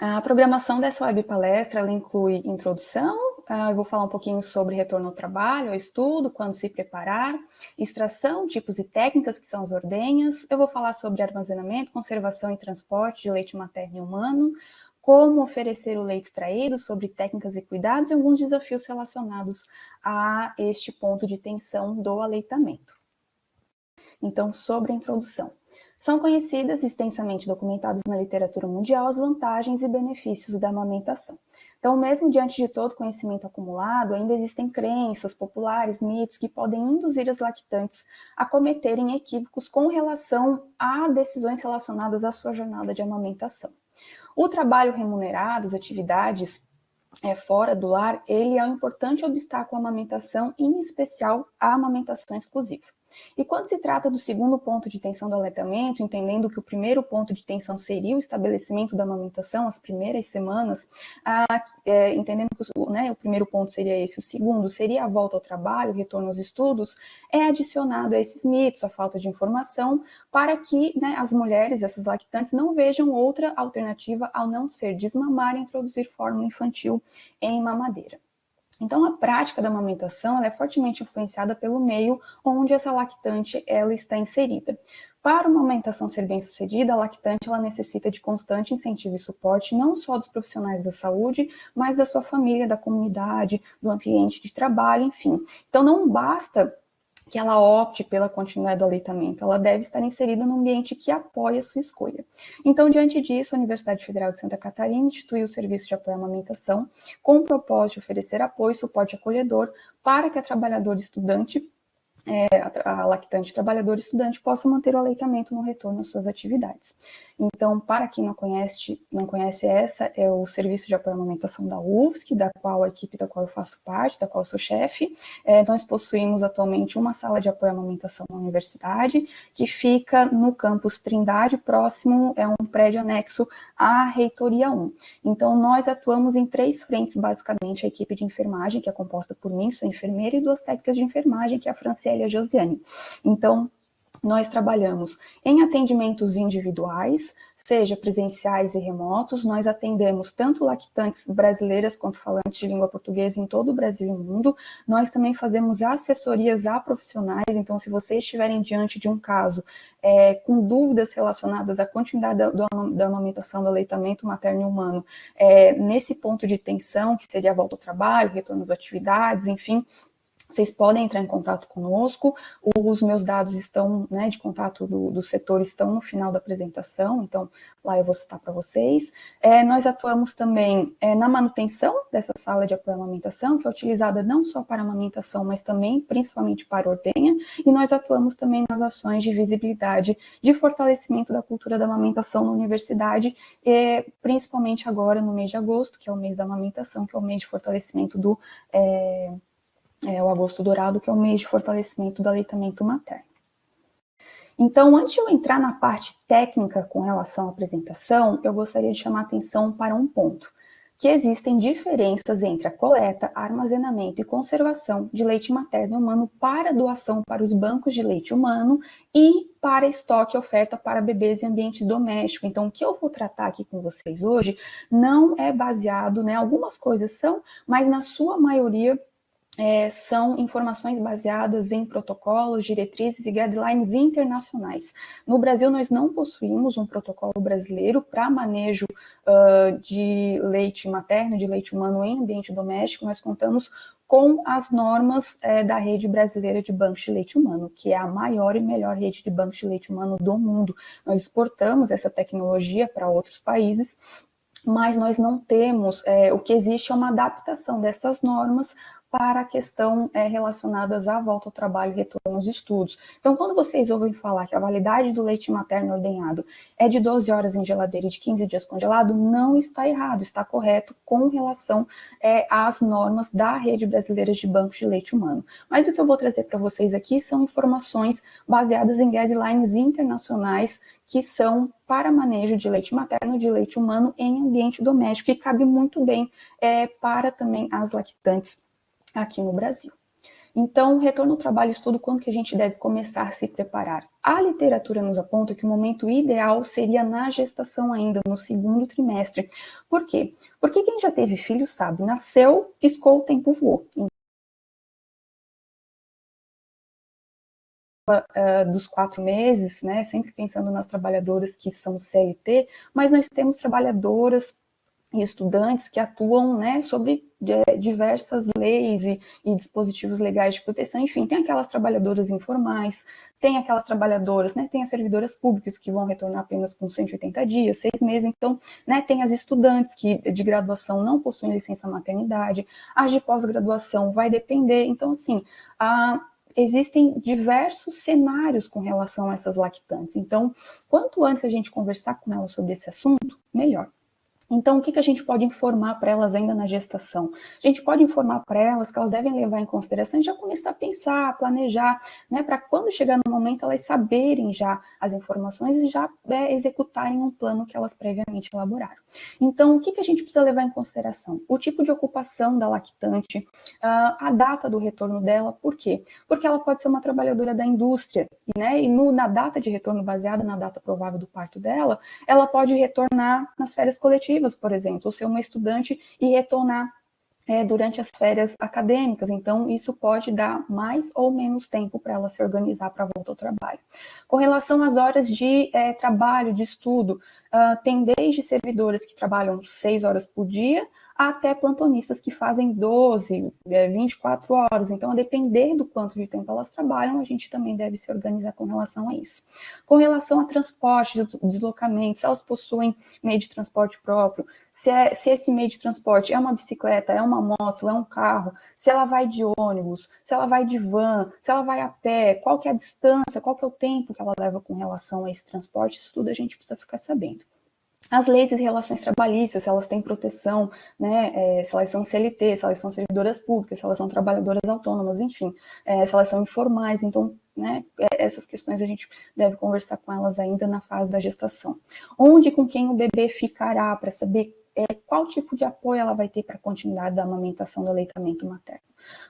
A programação dessa web palestra, ela inclui introdução, eu vou falar um pouquinho sobre retorno ao trabalho, ao estudo, quando se preparar, extração, tipos e técnicas, que são as ordenhas, eu vou falar sobre armazenamento, conservação e transporte de leite materno e humano, como oferecer o leite extraído, sobre técnicas e cuidados e alguns desafios relacionados a este ponto de tensão do aleitamento. Então, sobre a introdução. São conhecidas e extensamente documentadas na literatura mundial as vantagens e benefícios da amamentação. Então, mesmo diante de todo conhecimento acumulado, ainda existem crenças populares, mitos que podem induzir as lactantes a cometerem equívocos com relação a decisões relacionadas à sua jornada de amamentação. O trabalho remunerado, as atividades fora do lar, ele é um importante obstáculo à amamentação, em especial à amamentação exclusiva. E quando se trata do segundo ponto de tensão do aleitamento, entendendo que o primeiro ponto de tensão seria o estabelecimento da amamentação, as primeiras semanas, entendendo que o primeiro ponto seria esse, o segundo seria a volta ao trabalho, o retorno aos estudos, é adicionado a esses mitos, a falta de informação, para que as mulheres, essas lactantes, não vejam outra alternativa ao não ser desmamar e introduzir fórmula infantil em mamadeira. Então, a prática da amamentação ela é fortemente influenciada pelo meio onde essa lactante ela está inserida. Para uma amamentação ser bem-sucedida, a lactante ela necessita de constante incentivo e suporte, não só dos profissionais da saúde, mas da sua família, da comunidade, do ambiente de trabalho, enfim. Então, não basta que ela opte pela continuidade do aleitamento, ela deve estar inserida num ambiente que apoie a sua escolha. Então, diante disso, a Universidade Federal de Santa Catarina instituiu o Serviço de Apoio à Amamentação com o propósito de oferecer apoio e suporte acolhedor para que a trabalhadora estudante, a lactante trabalhadora estudante possa manter o aleitamento no retorno às suas atividades. Então, para quem não conhece essa, é o Serviço de Apoio à Amamentação da UFSC, da qual a equipe da qual eu faço parte, da qual eu sou chefe. Nós possuímos atualmente uma sala de apoio à amamentação na universidade, que fica no campus Trindade, próximo, é um prédio anexo à Reitoria 1. Então, nós atuamos em 3 frentes, basicamente, a equipe de enfermagem, que é composta por mim, sou enfermeira, e 2 técnicas de enfermagem, que é a Franciele e a Josiane. Então, nós trabalhamos em atendimentos individuais, seja presenciais e remotos. Nós atendemos tanto lactantes brasileiras quanto falantes de língua portuguesa em todo o Brasil e mundo. Nós também fazemos assessorias a profissionais. Então, se vocês estiverem diante de um caso com dúvidas relacionadas à continuidade da amamentação, do aleitamento materno e humano, nesse ponto de tensão, que seria a volta ao trabalho, retorno às atividades, enfim, vocês podem entrar em contato conosco, os meus dados estão, de contato do setor estão no final da apresentação, então lá eu vou citar para vocês. Nós atuamos também na manutenção dessa sala de apoio à amamentação, que é utilizada não só para amamentação, mas também, principalmente, para ordenha, e nós atuamos também nas ações de visibilidade, de fortalecimento da cultura da amamentação na universidade, principalmente agora no mês de agosto, que é o mês da amamentação, que é o mês de fortalecimento do o Agosto Dourado, que é o mês de fortalecimento do aleitamento materno. Então, antes de eu entrar na parte técnica com relação à apresentação, eu gostaria de chamar a atenção para um ponto, que existem diferenças entre a coleta, armazenamento e conservação de leite materno humano para doação para os bancos de leite humano e para estoque e oferta para bebês em ambiente doméstico. Então, o que eu vou tratar aqui com vocês hoje não é baseado, algumas coisas são, mas na sua maioria são informações baseadas em protocolos, diretrizes e guidelines internacionais. No Brasil, nós não possuímos um protocolo brasileiro para manejo de leite materno, de leite humano em ambiente doméstico. Nós contamos com as normas da Rede Brasileira de Bancos de Leite Humano, que é a maior e melhor rede de bancos de leite humano do mundo. Nós exportamos essa tecnologia para outros países, mas nós não temos, o que existe é uma adaptação dessas normas para a questão relacionadas à volta ao trabalho e retorno aos estudos. Então, quando vocês ouvem falar que a validade do leite materno ordenhado é de 12 horas em geladeira e de 15 dias congelado, não está errado, está correto com relação às normas da Rede Brasileira de Bancos de Leite Humano. Mas o que eu vou trazer para vocês aqui são informações baseadas em guidelines internacionais que são para manejo de leite materno e de leite humano em ambiente doméstico e cabe muito bem para também as lactantes aqui no Brasil. Então, retorno ao trabalho e estudo, quando que a gente deve começar a se preparar? A literatura nos aponta que o momento ideal seria na gestação ainda, no segundo trimestre. Por quê? Porque quem já teve filho sabe, nasceu, piscou, o tempo voou. Dos 4 meses, né, sempre pensando nas trabalhadoras que são CLT, mas nós temos trabalhadoras e estudantes que atuam, né, sobre diversas leis e dispositivos legais de proteção, enfim, tem aquelas trabalhadoras informais, tem aquelas trabalhadoras, né, tem as servidoras públicas que vão retornar apenas com 180 dias, 6 meses, então, né, tem as estudantes que de graduação não possuem licença maternidade, as de pós-graduação vai depender, então, assim, existem diversos cenários com relação a essas lactantes, então, quanto antes a gente conversar com elas sobre esse assunto, melhor. Então, o que a gente pode informar para elas ainda na gestação? A gente pode informar para elas que elas devem levar em consideração e já começar a pensar, a planejar, né, para quando chegar no momento elas saberem já as informações e já executarem um plano que elas previamente elaboraram. Então, o que a gente precisa levar em consideração? O tipo de ocupação da lactante, a data do retorno dela, por quê? Porque ela pode ser uma trabalhadora da indústria, né, e na data de retorno baseada na data provável do parto dela, ela pode retornar nas férias coletivas, por exemplo, ou ser uma estudante e retornar durante as férias acadêmicas, então isso pode dar mais ou menos tempo para ela se organizar para a volta ao trabalho. Com relação às horas de trabalho, de estudo, tem desde servidoras que trabalham 6 horas por dia, até plantonistas que fazem 12, 24 horas. Então, a depender do quanto de tempo elas trabalham, a gente também deve se organizar com relação a isso. Com relação a transporte, deslocamento, se elas possuem meio de transporte próprio, se esse meio de transporte é uma bicicleta, é uma moto, é um carro, se ela vai de ônibus, se ela vai de van, se ela vai a pé, qual que é a distância, qual que é o tempo que ela leva com relação a esse transporte, isso tudo a gente precisa ficar sabendo. As leis e relações trabalhistas, se elas têm proteção, né, se elas são CLT, se elas são servidoras públicas, se elas são trabalhadoras autônomas, enfim, se elas são informais, então, né, essas questões a gente deve conversar com elas ainda na fase da gestação. Onde e com quem o bebê ficará, para saber qual tipo de apoio ela vai ter para a continuidade da amamentação, do aleitamento materno.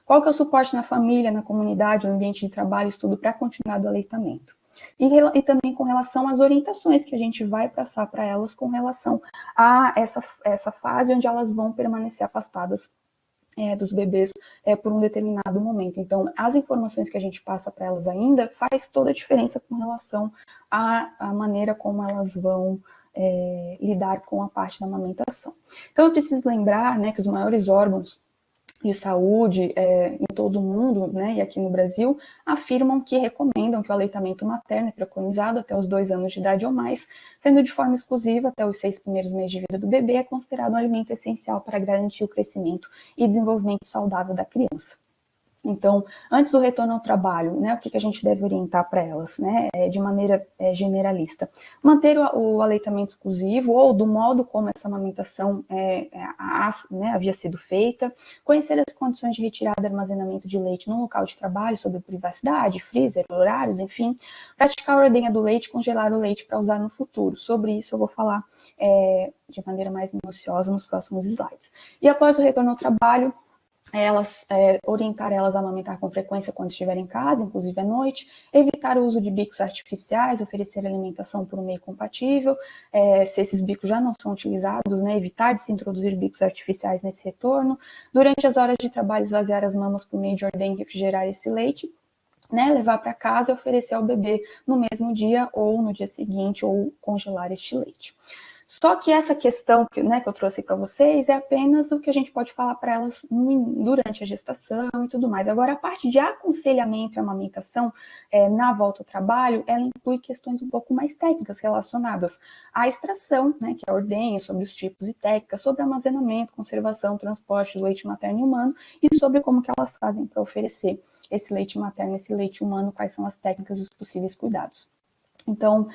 Qual que é o suporte na família, na comunidade, no ambiente de trabalho, estudo para a continuidade do aleitamento. E também com relação às orientações que a gente vai passar para elas com relação a essa fase onde elas vão permanecer afastadas dos bebês por um determinado momento. Então, as informações que a gente passa para elas ainda faz toda a diferença com relação à maneira como elas vão lidar com a parte da amamentação. Então, eu preciso lembrar, né, que os maiores órgãos de saúde em todo o mundo, né, e aqui no Brasil, afirmam que recomendam que o aleitamento materno é preconizado até os 2 anos de idade ou mais, sendo de forma exclusiva até os 6 primeiros meses de vida do bebê, é considerado um alimento essencial para garantir o crescimento e desenvolvimento saudável da criança. Então, antes do retorno ao trabalho, né, o que a gente deve orientar para elas, né, de maneira generalista? Manter o aleitamento exclusivo ou do modo como essa amamentação né, havia sido feita, conhecer as condições de retirada e armazenamento de leite no local de trabalho, sobre privacidade, freezer, horários, enfim, praticar a ordenha do leite, congelar o leite para usar no futuro. Sobre isso eu vou falar de maneira mais minuciosa nos próximos slides. E após o retorno ao trabalho, orientar elas a amamentar com frequência quando estiver em casa, inclusive à noite, evitar o uso de bicos artificiais, oferecer alimentação por um meio compatível, se esses bicos já não são utilizados, né, evitar de se introduzir bicos artificiais nesse retorno, durante as horas de trabalho esvaziar as mamas por meio de ordenha e refrigerar esse leite, né, levar para casa e oferecer ao bebê no mesmo dia ou no dia seguinte, ou congelar este leite. Só que essa questão que eu trouxe para vocês é apenas o que a gente pode falar para elas durante a gestação e tudo mais. Agora, a parte de aconselhamento e amamentação na volta ao trabalho, ela inclui questões um pouco mais técnicas relacionadas à extração, né, que é a ordenha, sobre os tipos e técnicas, sobre armazenamento, conservação, transporte do leite materno e humano e sobre como que elas fazem para oferecer esse leite materno, esse leite humano, quais são as técnicas e os possíveis cuidados. Então,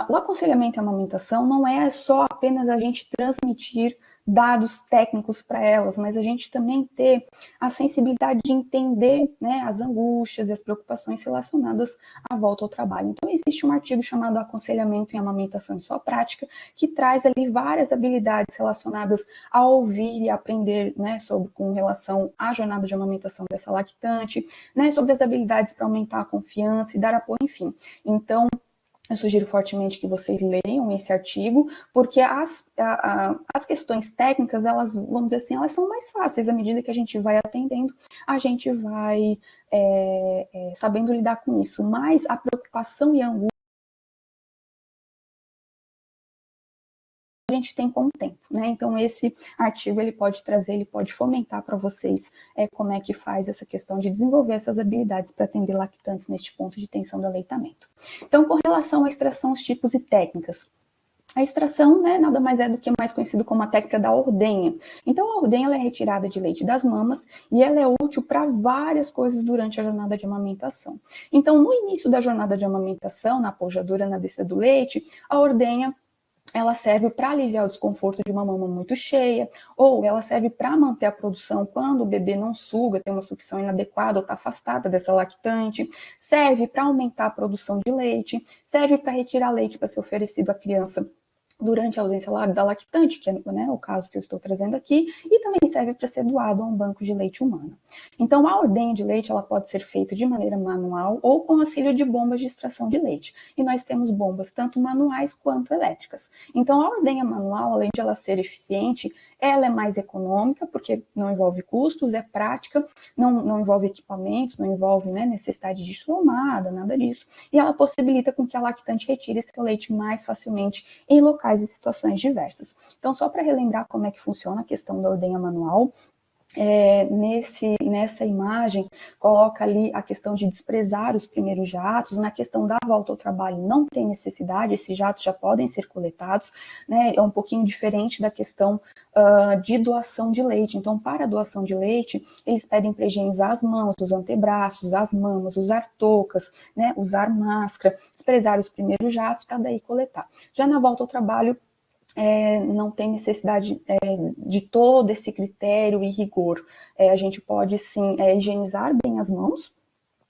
o aconselhamento e a amamentação não é só apenas a gente transmitir dados técnicos para elas, mas a gente também ter a sensibilidade de entender, né, as angústias e as preocupações relacionadas à volta ao trabalho. Então, existe um artigo chamado Aconselhamento em Amamentação em Sua Prática, que traz ali várias habilidades relacionadas a ouvir e aprender, né, com relação à jornada de amamentação dessa lactante, né, sobre as habilidades para aumentar a confiança e dar apoio, enfim. Então, eu sugiro fortemente que vocês leiam esse artigo, porque as questões técnicas, elas, vamos dizer assim, elas são mais fáceis à medida que a gente vai atendendo, a gente vai sabendo lidar com isso, mas a preocupação e a angústia a gente tem com o tempo, né? Então, esse artigo, ele pode trazer, ele pode fomentar para vocês como é que faz essa questão de desenvolver essas habilidades para atender lactantes neste ponto de tensão do aleitamento. Então, com relação à extração, os tipos e técnicas, a extração, né, nada mais é do que mais conhecido como a técnica da ordenha. Então, a ordenha ela é retirada de leite das mamas e ela é útil para várias coisas durante a jornada de amamentação. Então, no início da jornada de amamentação, na pojadura, na descida do leite, a ordenha ela serve para aliviar o desconforto de uma mama muito cheia, ou ela serve para manter a produção quando o bebê não suga, tem uma sucção inadequada ou está afastada dessa lactante, serve para aumentar a produção de leite, serve para retirar leite para ser oferecido à criança durante a ausência da lactante, que é, né, o caso que eu estou trazendo aqui, e também serve para ser doado a um banco de leite humano. Então, a ordenha de leite ela pode ser feita de maneira manual ou com auxílio de bombas de extração de leite. E nós temos bombas tanto manuais quanto elétricas. Então, a ordenha manual, além de ela ser eficiente, ela é mais econômica, porque não envolve custos, é prática, não envolve equipamentos, não envolve, né, necessidade de tomada, nada disso. E ela possibilita com que a lactante retire seu leite mais facilmente em locais e situações diversas. Então, só para relembrar como é que funciona a questão da ordenha manual, nessa imagem, coloca ali a questão de desprezar os primeiros jatos, na questão da volta ao trabalho não tem necessidade, esses jatos já podem ser coletados, né, é um pouquinho diferente da questão de doação de leite. Então, para a doação de leite, eles pedem para higienizar as mãos, os antebraços, as mamas, usar toucas, né, usar máscara, desprezar os primeiros jatos para daí coletar. Já na volta ao trabalho, não tem necessidade de todo esse critério e rigor. A gente pode, sim, higienizar bem as mãos,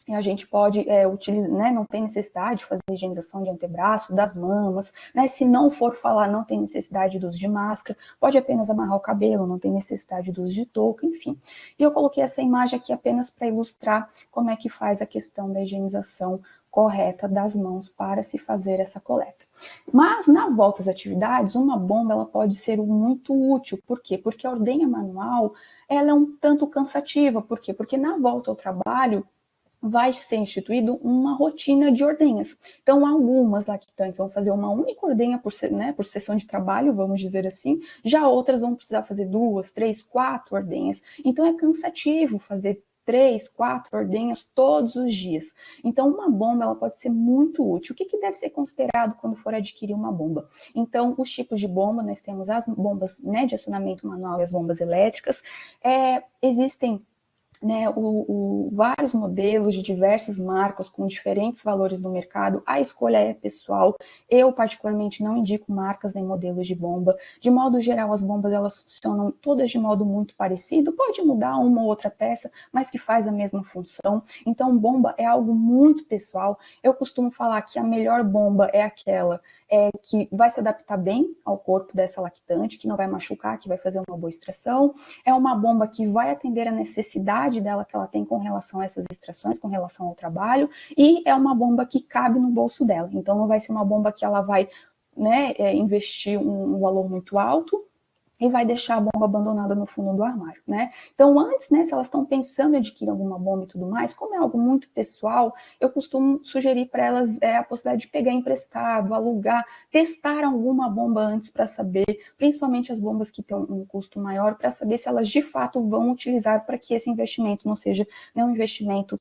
e a gente pode utilizar, né, não tem necessidade de fazer higienização de antebraço, das mamas, né, se não for falar, não tem necessidade do uso de máscara, pode apenas amarrar o cabelo, não tem necessidade do uso de touca, enfim. E eu coloquei essa imagem aqui apenas para ilustrar como é que faz a questão da higienização correta das mãos para se fazer essa coleta. Mas na volta às atividades, uma bomba ela pode ser muito útil. Por quê? Porque a ordenha manual ela é um tanto cansativa. Por quê? Porque na volta ao trabalho vai ser instituído uma rotina de ordenhas. Então, algumas lactantes vão fazer uma única ordenha por sessão de trabalho, vamos dizer assim, já outras vão precisar fazer 2, 3, 4 ordenhas. Então, é cansativo fazer 3, 4 ordenhas todos os dias. Então, uma bomba ela pode ser muito útil. O que deve ser considerado quando for adquirir uma bomba? Então, os tipos de bomba, nós temos as bombas, né, de acionamento manual e as bombas elétricas. Existem, né, vários modelos de diversas marcas com diferentes valores no mercado. A escolha é pessoal. Eu, particularmente, não indico marcas nem modelos de bomba. De modo geral, as bombas elas funcionam todas de modo muito parecido. Pode mudar uma ou outra peça, mas que faz a mesma função. Então, bomba é algo muito pessoal. Eu costumo falar que a melhor bomba é aquela que vai se adaptar bem ao corpo dessa lactante, que não vai machucar, que vai fazer uma boa extração. É uma bomba que vai atender a necessidade dela que ela tem com relação a essas extrações, com relação ao trabalho, e é uma bomba que cabe no bolso dela. Então, não vai ser uma bomba que ela vai, né, investir um valor muito alto e vai deixar a bomba abandonada no fundo do armário, né? Então, antes, né, se elas estão pensando em adquirir alguma bomba e tudo mais, como é algo muito pessoal, eu costumo sugerir para elas a possibilidade de pegar emprestado, alugar, testar alguma bomba antes para saber, principalmente as bombas que têm um custo maior, para saber se elas de fato vão utilizar para que esse investimento não seja um investimento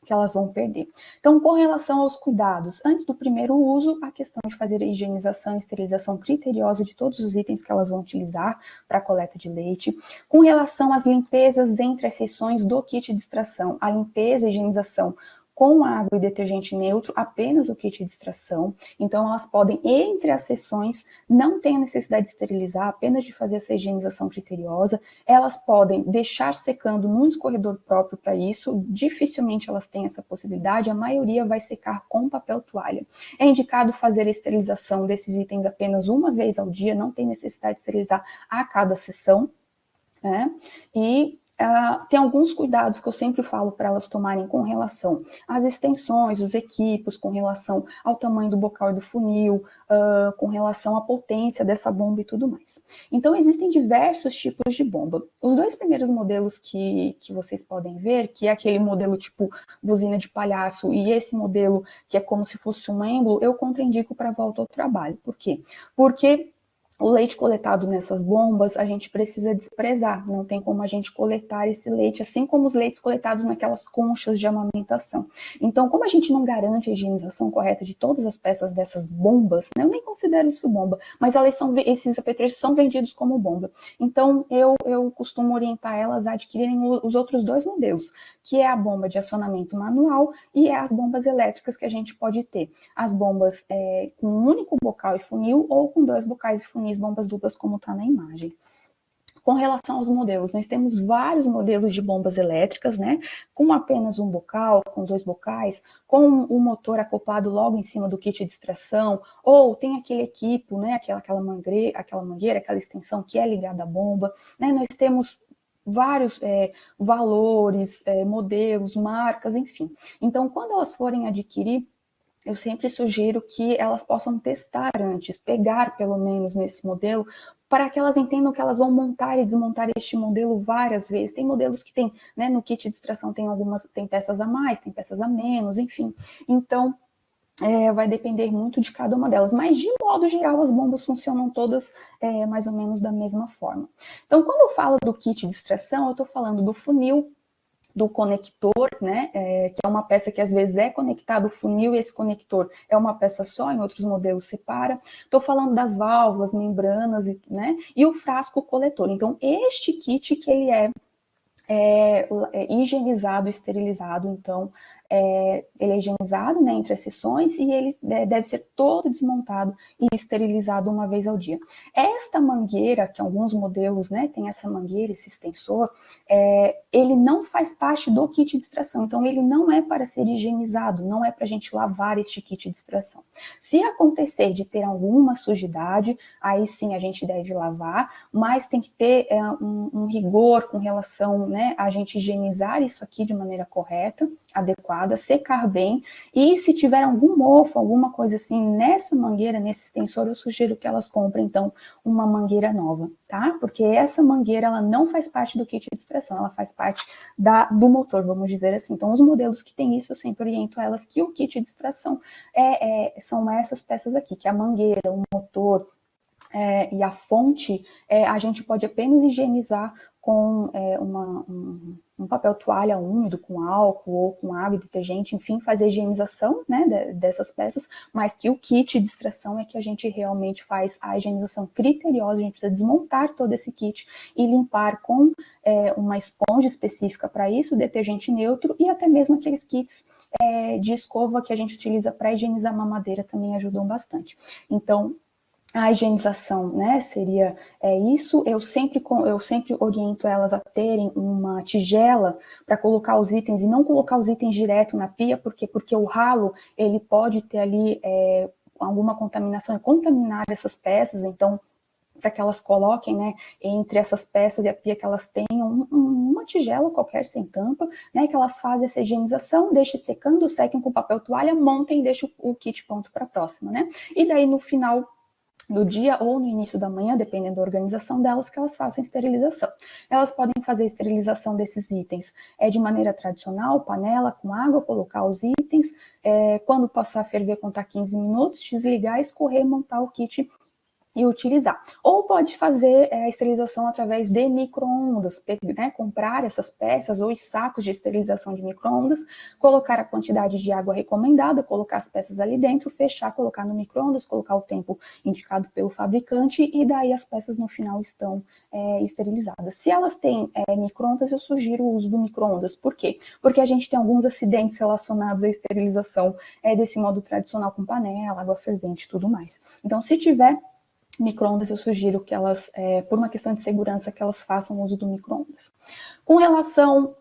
que elas vão perder. Então, com relação aos cuidados, antes do primeiro uso, a questão de fazer a higienização e esterilização criteriosa de todos os itens que elas vão utilizar para a coleta de leite. Com relação às limpezas entre as seções do kit de extração, a limpeza e higienização com água e detergente neutro, apenas o kit de extração. Então, elas podem, entre as sessões, não tem a necessidade de esterilizar, apenas de fazer essa higienização criteriosa. Elas podem deixar secando num escorredor próprio para isso, dificilmente elas têm essa possibilidade, a maioria vai secar com papel toalha. É indicado fazer a esterilização desses itens apenas uma vez ao dia, não tem necessidade de esterilizar a cada sessão, né? E tem alguns cuidados que eu sempre falo para elas tomarem com relação às extensões, os equipos, com relação ao tamanho do bocal e do funil, com relação à potência dessa bomba e tudo mais. Então, existem diversos tipos de bomba. Os dois primeiros modelos que vocês podem ver, que é aquele modelo tipo buzina de palhaço e esse modelo que é como se fosse um êmbolo, eu contraindico para volta ao trabalho. Por quê? Porque o leite coletado nessas bombas, a gente precisa desprezar, não tem como a gente coletar esse leite, assim como os leites coletados naquelas conchas de amamentação. Então, como a gente não garante a higienização correta de todas as peças dessas bombas, né, eu nem considero isso bomba, mas esses apetrechos são vendidos como bomba. Então, eu costumo orientar elas a adquirirem os outros dois modelos, que é a bomba de acionamento manual e as bombas elétricas que a gente pode ter. As bombas com um único bocal e funil ou com dois bocais e funis, bombas duplas, como está na imagem. Com relação aos modelos, nós temos vários modelos de bombas elétricas, né? Com apenas um bocal, com dois bocais, com o motor acoplado logo em cima do kit de extração, ou tem aquele equipo, né? Aquela mangueira, aquela extensão que é ligada à bomba, né? Nós temos vários valores, modelos, marcas, enfim. Então, quando elas forem adquirir, eu sempre sugiro que elas possam testar antes, pegar pelo menos nesse modelo, para que elas entendam que elas vão montar e desmontar este modelo várias vezes. Tem modelos que tem, né, no kit de extração tem peças a mais, tem peças a menos, enfim. Então, vai depender muito de cada uma delas. Mas, de modo geral, as bombas funcionam todas mais ou menos da mesma forma. Então, quando eu falo do kit de extração, eu estou falando do funil, do conector, né, que é uma peça que às vezes é conectado o funil e esse conector é uma peça só, em outros modelos separa. Estou falando das válvulas, membranas, né, e o frasco coletor. Então, este kit que ele é higienizado, esterilizado, então ele é higienizado, né, entre as sessões e ele deve ser todo desmontado e esterilizado uma vez ao dia. Esta mangueira, que alguns modelos, né, tem essa mangueira, esse extensor, ele não faz parte do kit de extração, então ele não é para ser higienizado, não é para a gente lavar este kit de extração. Se acontecer de ter alguma sujidade, aí sim a gente deve lavar, mas tem que ter um rigor com relação, né, a gente higienizar isso aqui de maneira correta, adequada, secar bem, e se tiver algum mofo, alguma coisa assim nessa mangueira, nesse extensor, eu sugiro que elas comprem então uma mangueira nova, tá? Porque essa mangueira, ela não faz parte do kit de extração, ela faz parte do motor, vamos dizer assim. Então, os modelos que tem isso, eu sempre oriento elas que o kit de extração são essas peças aqui, que é a mangueira, o motor, e a fonte, a gente pode apenas higienizar com um papel toalha úmido, com álcool ou com água e detergente, enfim, fazer a higienização, né, dessas peças, mas que o kit de extração é que a gente realmente faz a higienização criteriosa, a gente precisa desmontar todo esse kit e limpar com uma esponja específica para isso, detergente neutro e até mesmo aqueles kits de escova que a gente utiliza para higienizar a mamadeira também ajudam bastante. Então, a higienização, né, seria isso. Eu sempre oriento elas a terem uma tigela para colocar os itens e não colocar os itens direto na pia, porque o ralo ele pode ter ali alguma contaminação e contaminar essas peças. Então, para que elas coloquem, né, entre essas peças e a pia, que elas tenham uma tigela qualquer sem tampa, né, que elas fazem essa higienização, deixem secando, sequem com papel toalha, montem e deixem o kit pronto para a próxima, né? E daí no final do dia ou no início da manhã, dependendo da organização delas, que elas façam esterilização. Elas podem fazer a esterilização desses itens de maneira tradicional, panela com água, colocar os itens, quando passar a ferver, contar 15 minutos, desligar, escorrer e montar o kit e utilizar. Ou pode fazer a esterilização através de micro-ondas, né? Comprar essas peças ou os sacos de esterilização de micro-ondas, colocar a quantidade de água recomendada, colocar as peças ali dentro, fechar, colocar no micro-ondas, colocar o tempo indicado pelo fabricante e daí as peças no final estão esterilizadas. Se elas têm micro-ondas, eu sugiro o uso do micro-ondas. Por quê? Porque a gente tem alguns acidentes relacionados à esterilização desse modo tradicional com panela, água fervente e tudo mais. Então, se tiver micro-ondas, eu sugiro que elas, por uma questão de segurança, que elas façam uso do micro-ondas. Com relação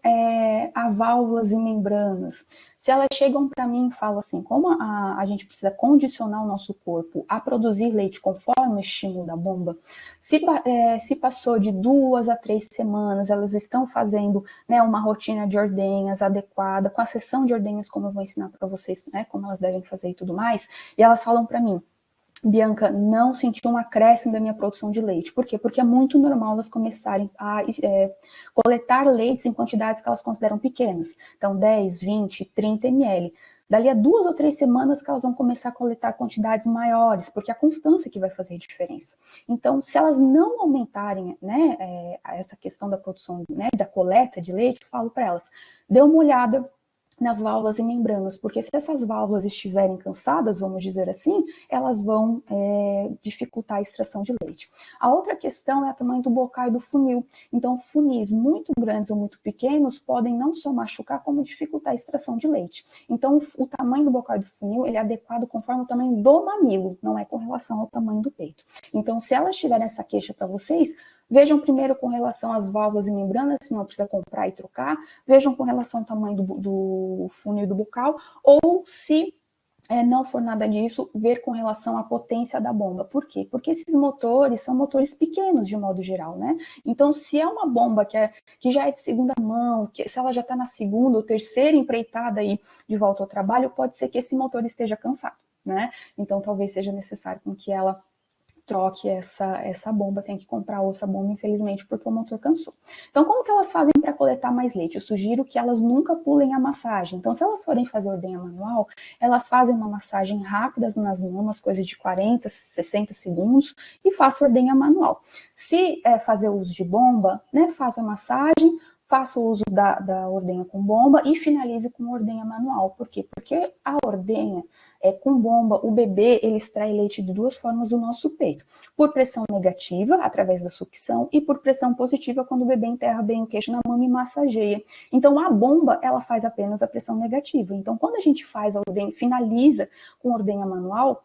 a válvulas e membranas, se elas chegam para mim e falam assim, como a gente precisa condicionar o nosso corpo a produzir leite conforme o estímulo da bomba, se passou de 2 a 3 semanas, elas estão fazendo, né, uma rotina de ordenhas adequada, com a sessão de ordenhas, como eu vou ensinar para vocês, né, como elas devem fazer e tudo mais, e elas falam para mim, Bianca, não senti um acréscimo da minha produção de leite. Por quê? Porque é muito normal elas começarem a coletar leites em quantidades que elas consideram pequenas. Então, 10, 20, 30 ml. Dali a 2 ou 3 semanas que elas vão começar a coletar quantidades maiores, porque é a constância que vai fazer a diferença. Então, se elas não aumentarem, né, essa questão da produção, né, da coleta de leite, eu falo para elas, dê uma olhada nas válvulas e membranas, porque se essas válvulas estiverem cansadas, vamos dizer assim, elas vão dificultar a extração de leite. A outra questão é o tamanho do bocal e do funil. Então, funis muito grandes ou muito pequenos podem não só machucar, como dificultar a extração de leite. Então, o tamanho do bocal e do funil, ele é adequado conforme o tamanho do mamilo, não é com relação ao tamanho do peito. Então, se elas tiverem essa queixa para vocês, vejam primeiro com relação às válvulas e membranas, se não precisa comprar e trocar. Vejam com relação ao tamanho do funil e do bocal. Ou se não for nada disso, ver com relação à potência da bomba. Por quê? Porque esses motores são motores pequenos, de modo geral, né? Então, se é uma bomba que já é de segunda mão, se ela já está na segunda ou terceira empreitada aí de volta ao trabalho, pode ser que esse motor esteja cansado, né? Então, talvez seja necessário com que ela troque essa bomba, tem que comprar outra bomba, infelizmente, porque o motor cansou. Então, como que elas fazem para coletar mais leite? Eu sugiro que elas nunca pulem a massagem. Então, se elas forem fazer ordenha manual, elas fazem uma massagem rápida nas mamas, coisa de 40, 60 segundos, e façam ordenha manual. Se fazer uso de bomba, né, faça a massagem, faça o uso da ordenha com bomba e finalize com ordenha manual. Por quê? Porque a ordenha com bomba, o bebê ele extrai leite de 2 formas do nosso peito. Por pressão negativa, através da sucção, e por pressão positiva, quando o bebê enterra bem o queixo na mama e massageia. Então, a bomba, ela faz apenas a pressão negativa. Então, quando a gente faz a ordenha, finaliza com ordenha manual,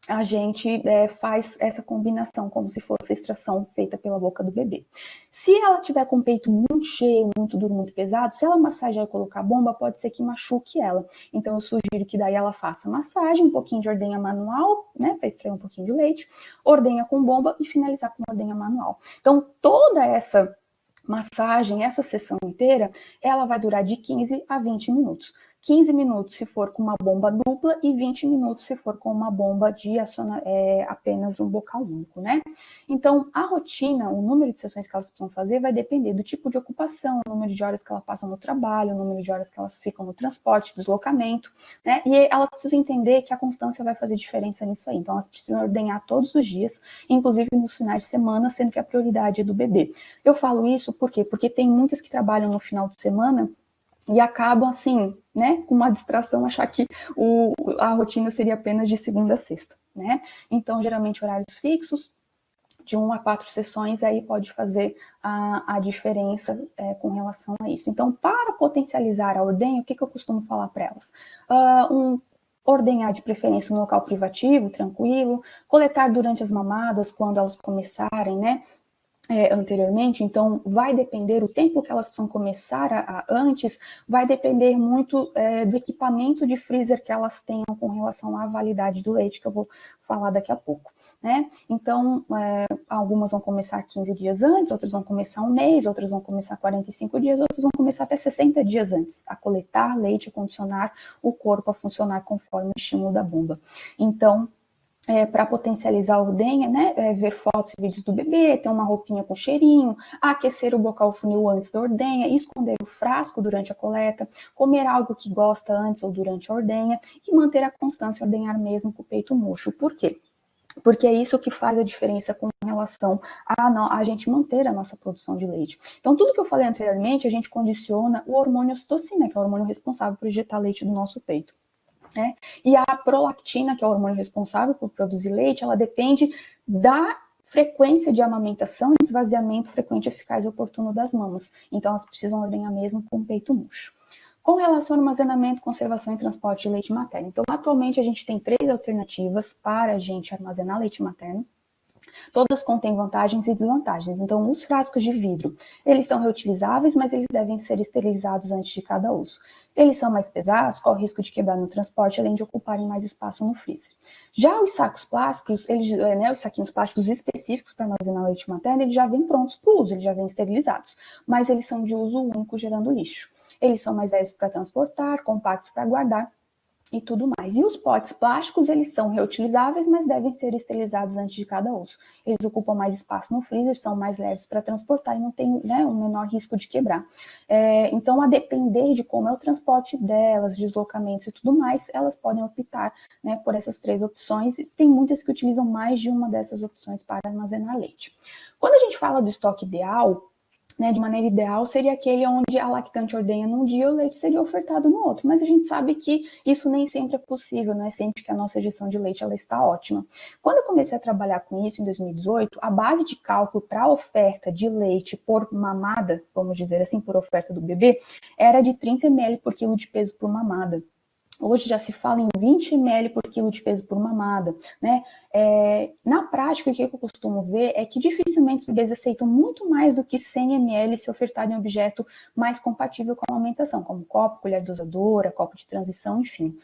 a gente faz essa combinação, como se fosse a extração feita pela boca do bebê. Se ela tiver com o peito muito cheio, muito duro, muito pesado, se ela massagear e colocar a bomba, pode ser que machuque ela. Então, eu sugiro que daí ela faça massagem, um pouquinho de ordenha manual, né, para extrair um pouquinho de leite, ordenha com bomba e finalizar com ordenha manual. Então, toda essa massagem, essa sessão inteira, ela vai durar de 15 a 20 minutos. 15 minutos se for com uma bomba dupla e 20 minutos se for com uma bomba de apenas um bocal único, né? Então, a rotina, o número de sessões que elas precisam fazer vai depender do tipo de ocupação, o número de horas que elas passam no trabalho, o número de horas que elas ficam no transporte, deslocamento, né? E elas precisam entender que a constância vai fazer diferença nisso aí. Então, elas precisam ordenhar todos os dias, inclusive nos finais de semana, sendo que a prioridade é do bebê. Eu falo isso por quê? Porque tem muitas que trabalham no final de semana e acabam assim, né, com uma distração, achar que a rotina seria apenas de segunda a sexta, né? Então, geralmente, horários fixos, de 1 a 4 sessões, aí pode fazer a diferença com relação a isso. Então, para potencializar a ordenha, o que eu costumo falar para elas? Ordenhar de preferência um local privativo, tranquilo, coletar durante as mamadas, quando elas começarem, né? Anteriormente, então vai depender, o tempo que elas precisam começar antes, vai depender muito do equipamento de freezer que elas tenham com relação à validade do leite, que eu vou falar daqui a pouco, né? Então, algumas vão começar 15 dias antes, outras vão começar um mês, outras vão começar 45 dias, outras vão começar até 60 dias antes, a coletar leite, a condicionar o corpo a funcionar conforme o estímulo da bomba. Então, para potencializar a ordenha, né, ver fotos e vídeos do bebê, ter uma roupinha com cheirinho, aquecer o bocal funil antes da ordenha, esconder o frasco durante a coleta, comer algo que gosta antes ou durante a ordenha e manter a constância, ordenhar mesmo com o peito murcho. Por quê? porque é isso que faz a diferença com relação a gente manter a nossa produção de leite. Então, tudo que eu falei anteriormente, a gente condiciona o hormônio ocitocina, que é o hormônio responsável por injetar leite no nosso peito. Né? E a prolactina, que é o hormônio responsável por produzir leite, ela depende da frequência de amamentação e esvaziamento frequente, eficaz e oportuno das mamas. Então, elas precisam ordenhar mesmo com o peito murcho. Com relação ao armazenamento, conservação e transporte de leite materno. Então, atualmente, a gente tem 3 alternativas para a gente armazenar leite materno. Todas contêm vantagens e desvantagens. Então, os frascos de vidro, eles são reutilizáveis, mas eles devem ser esterilizados antes de cada uso. Eles são mais pesados, corre o risco de quebrar no transporte, além de ocuparem mais espaço no freezer. Já os sacos plásticos, os saquinhos plásticos específicos para armazenar leite materno, eles já vêm prontos para o uso, eles já vêm esterilizados, mas eles são de uso único, gerando lixo. Eles são mais leves para transportar, compactos para guardar, e tudo mais. E os potes plásticos, eles são reutilizáveis, mas devem ser esterilizados antes de cada uso. Eles ocupam mais espaço no freezer, são mais leves para transportar e não tem um menor risco de quebrar. Então, a depender de como é o transporte delas, deslocamentos e tudo mais, elas podem optar, né, por essas 3 opções. E tem muitas que utilizam mais de uma dessas opções para armazenar leite. Quando a gente fala do estoque ideal, né, de maneira ideal, seria aquele onde a lactante ordenha num dia e o leite seria ofertado no outro. Mas a gente sabe que isso nem sempre é possível, não é sempre que a nossa gestão de leite ela está ótima. Quando eu comecei a trabalhar com isso em 2018, a base de cálculo para a oferta de leite por mamada, vamos dizer assim, por oferta do bebê, era de 30 ml por quilo de peso por mamada. Hoje já se fala em 20 ml por quilo de peso por mamada, né? Na prática, o que eu costumo ver é que dificilmente os bebês aceitam muito mais do que 100 ml se ofertado em um objeto mais compatível com a amamentação, como copo, colher dosadora, copo de transição, enfim.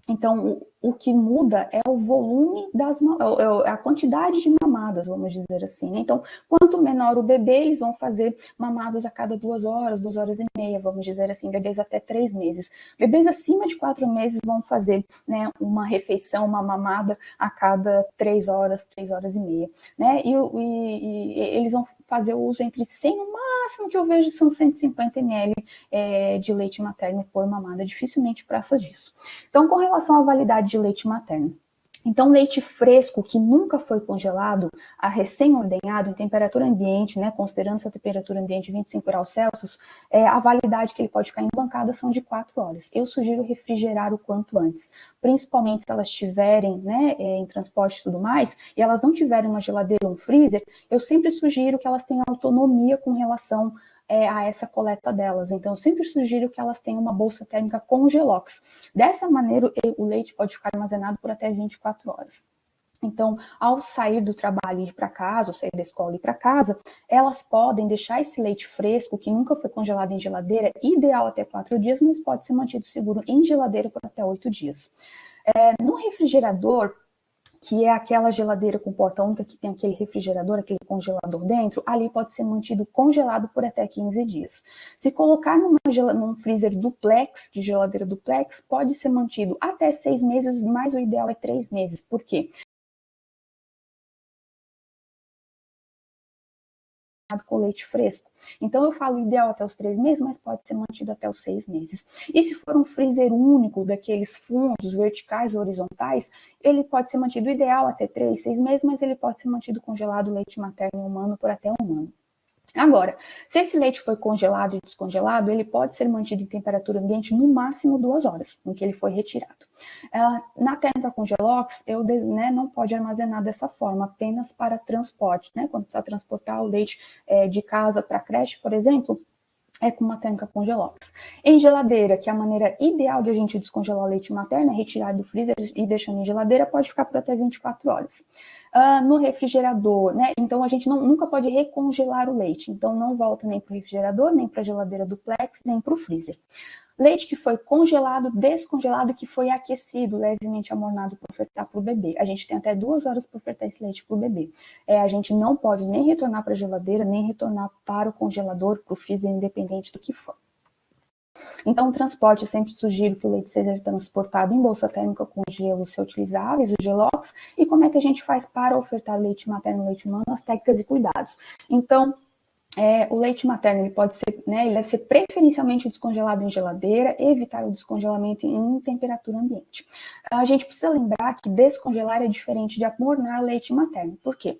Então, o que muda é o volume a quantidade de mamadas, vamos dizer assim. Né? Então, quanto menor o bebê, eles vão fazer mamadas a cada 2 horas, 2 horas e meia, vamos dizer assim, bebês até 3 meses. Bebês acima de 4 meses vão fazer, né, uma refeição, uma mamada a cada 3 horas, 3 horas e meia. Né? E eles vão fazer o uso entre 100, no máximo que eu vejo são 150 ml de leite materno por mamada, dificilmente passa disso. Então, com relação à validade de leite materno. Então, leite fresco que nunca foi congelado, a recém-ordenhado em temperatura ambiente, né, considerando essa temperatura ambiente de 25 graus Celsius, a validade que ele pode ficar em bancada são de 4 horas. Eu sugiro refrigerar o quanto antes, principalmente se elas estiverem, né, em transporte e tudo mais, e elas não tiverem uma geladeira ou um freezer, eu sempre sugiro que elas tenham autonomia com relação a essa coleta delas. Então, eu sempre sugiro que elas tenham uma bolsa térmica com gelox. Dessa maneira, o leite pode ficar armazenado por até 24 horas. Então, ao sair do trabalho e ir para casa, ou sair da escola e ir para casa, elas podem deixar esse leite fresco, que nunca foi congelado em geladeira, ideal até 4 dias, mas pode ser mantido seguro em geladeira por até 8 dias. No refrigerador, que é aquela geladeira com porta única que tem aquele refrigerador, aquele congelador dentro, ali pode ser mantido congelado por até 15 dias. Se colocar num freezer duplex, de geladeira duplex, pode ser mantido até 6 meses, mas o ideal é 3 meses. Por quê? Com leite fresco. Então, eu falo ideal até os 3 meses, mas pode ser mantido até os 6 meses. E se for um freezer único, daqueles fundos verticais ou horizontais, ele pode ser mantido ideal até 3, 6 meses, mas ele pode ser mantido congelado leite materno humano por até 1 ano. Agora, se esse leite foi congelado e descongelado, ele pode ser mantido em temperatura ambiente no máximo 2 horas, em que ele foi retirado. Na térmica com gelox, não pode armazenar dessa forma, apenas para transporte, né? Quando precisa transportar o leite de casa para a creche, por exemplo, é com uma térmica com gelox. Em geladeira, que é a maneira ideal de a gente descongelar o leite materno, é retirar do freezer e deixando em geladeira, pode ficar por até 24 horas. No refrigerador, né? Então a gente nunca pode recongelar o leite. Então não volta nem para o refrigerador, nem para a geladeira duplex, nem para o freezer. Leite que foi congelado, descongelado, que foi aquecido, levemente amornado para ofertar para o bebê. A gente tem até 2 horas para ofertar esse leite para o bebê. A gente não pode nem retornar para a geladeira, nem retornar para o congelador, para o freezer, independente do que for. Então, o transporte, eu sempre sugiro que o leite seja transportado em bolsa térmica com gelos reutilizáveis, o gelox. E como é que a gente faz para ofertar leite materno e leite humano, as técnicas e cuidados. Então, O leite materno ele pode ser, né, ele deve ser preferencialmente descongelado em geladeira, evitar o descongelamento em temperatura ambiente. A gente precisa lembrar que descongelar é diferente de amornar leite materno. Por quê?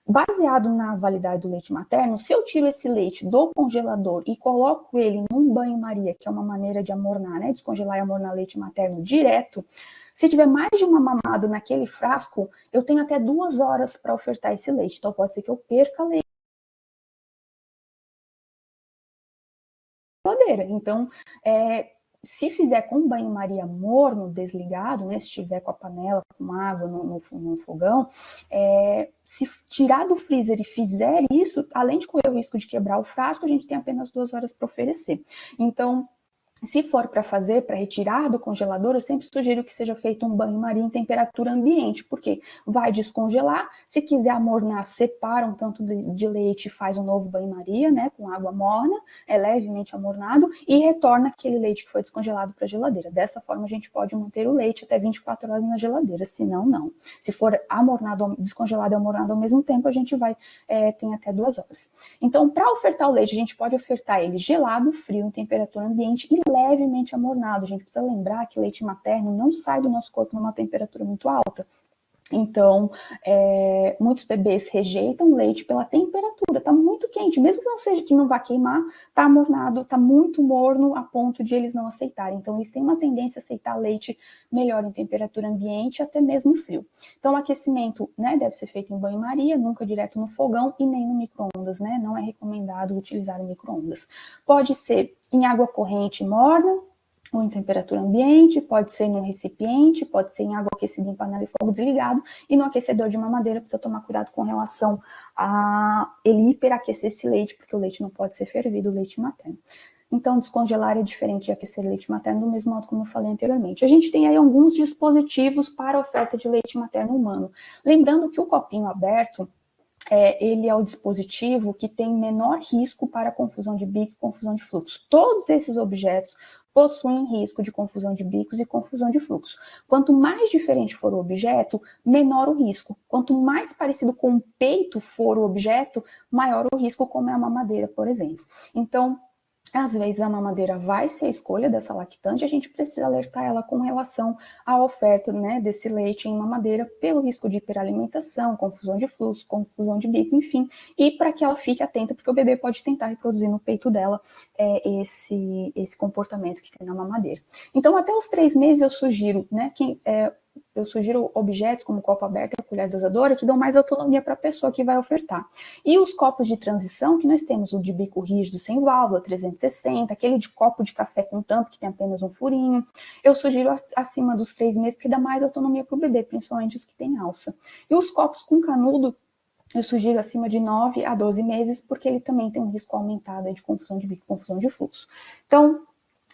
Baseado na validade do leite materno, se eu tiro esse leite do congelador e coloco ele num banho-maria, que é uma maneira de amornar, né, descongelar e amornar leite materno direto, se tiver mais de uma mamada naquele frasco, eu tenho até 2 horas para ofertar esse leite. Então pode ser que eu perca leite. Então, se fizer com banho-maria morno, desligado, né, se tiver com a panela, com água no fogão, se tirar do freezer e fizer isso, além de correr o risco de quebrar o frasco, a gente tem apenas 2 horas para oferecer. Então, se for para fazer, para retirar do congelador, eu sempre sugiro que seja feito um banho-maria em temperatura ambiente, porque vai descongelar, se quiser amornar, separa um tanto de leite e faz um novo banho-maria, né, com água morna, levemente amornado, e retorna aquele leite que foi descongelado para a geladeira. Dessa forma, a gente pode manter o leite até 24 horas na geladeira, senão não. Se for amornado, descongelado e amornado ao mesmo tempo, a gente tem até 2 horas. Então, para ofertar o leite, a gente pode ofertar ele gelado, frio, em temperatura ambiente e levemente amornado. A gente precisa lembrar que leite materno não sai do nosso corpo numa temperatura muito alta. Então, muitos bebês rejeitam leite pela temperatura, tá muito quente, mesmo que não seja, que não vá queimar, tá amornado, tá muito morno a ponto de eles não aceitarem. Então, eles têm uma tendência a aceitar leite melhor em temperatura ambiente, até mesmo frio. Então, o aquecimento, né, deve ser feito em banho-maria, nunca direto no fogão e nem no micro-ondas, né? Não é recomendado utilizar o micro-ondas. Pode ser em água corrente morna, ou em temperatura ambiente, pode ser num recipiente, pode ser em água aquecida em panela e fogo desligado, e no aquecedor de mamadeira precisa tomar cuidado com relação a ele hiperaquecer esse leite, porque o leite não pode ser fervido, o leite materno. Então, descongelar é diferente de aquecer leite materno, do mesmo modo como eu falei anteriormente. A gente tem aí alguns dispositivos para oferta de leite materno humano. Lembrando que o copinho aberto, ele é o dispositivo que tem menor risco para confusão de bico e confusão de fluxo. Todos esses objetos possuem risco de confusão de bicos e confusão de fluxo. Quanto mais diferente for o objeto, menor o risco. Quanto mais parecido com o peito for o objeto, maior o risco, como é a mamadeira, por exemplo. Então, às vezes a mamadeira vai ser a escolha dessa lactante, a gente precisa alertar ela com relação à oferta, né, desse leite em mamadeira pelo risco de hiperalimentação, confusão de fluxo, confusão de bico, enfim, e para que ela fique atenta, porque o bebê pode tentar reproduzir no peito dela esse comportamento que tem na mamadeira. Então, até os 3 meses eu sugiro, né, eu sugiro objetos como copo aberto e a colher dosadora que dão mais autonomia para a pessoa que vai ofertar. E os copos de transição, que nós temos o de bico rígido sem válvula, 360, aquele de copo de café com tampa, que tem apenas um furinho, eu sugiro acima dos 3 meses, porque dá mais autonomia para o bebê, principalmente os que têm alça. E os copos com canudo, eu sugiro acima de 9 a 12 meses, porque ele também tem um risco aumentado de confusão de bico, confusão de fluxo. Então,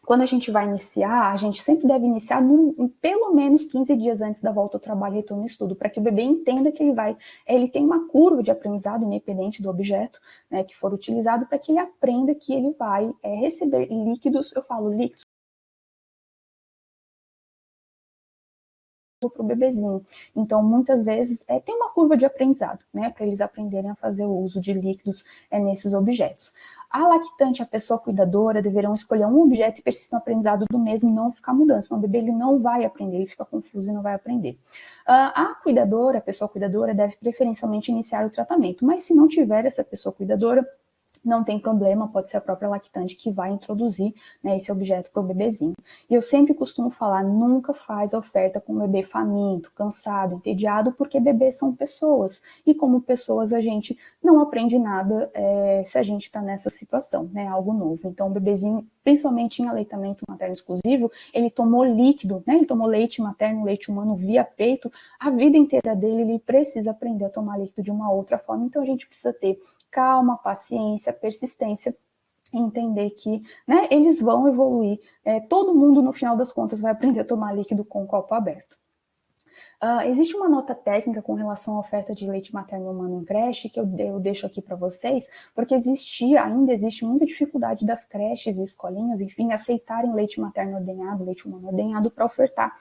quando a gente vai iniciar, a gente sempre deve iniciar pelo menos 15 dias antes da volta ao trabalho e retorno ao estudo, para que o bebê entenda que ele tem uma curva de aprendizado independente do objeto, né, que for utilizado, para que ele aprenda que ele vai receber líquidos, eu falo líquidos, para o bebezinho. Então, muitas vezes, tem uma curva de aprendizado, né, para eles aprenderem a fazer o uso de líquidos nesses objetos. A lactante e a pessoa cuidadora deverão escolher um objeto e persistir no aprendizado do mesmo e não ficar mudando, senão o bebê ele não vai aprender, ele fica confuso e não vai aprender. A cuidadora, a pessoa cuidadora, deve preferencialmente iniciar o tratamento, mas se não tiver essa pessoa cuidadora, não tem problema, pode ser a própria lactante que vai introduzir, né, esse objeto para o bebezinho. E eu sempre costumo falar, nunca faz a oferta com o bebê faminto, cansado, entediado, porque bebês são pessoas. E como pessoas, a gente não aprende nada se a gente está nessa situação, né, algo novo. Então, o bebezinho, principalmente em aleitamento materno exclusivo, ele tomou líquido, né, ele tomou leite materno, leite humano via peito, a vida inteira dele, ele precisa aprender a tomar líquido de uma outra forma. Então, a gente precisa ter calma, paciência, persistência, entender que, né, eles vão evoluir. Todo mundo, no final das contas, vai aprender a tomar líquido com o copo aberto. Existe uma nota técnica com relação à oferta de leite materno humano em creche, que eu deixo aqui para vocês, porque ainda existe muita dificuldade das creches e escolinhas, enfim, aceitarem leite materno ordenhado, leite humano ordenhado para ofertar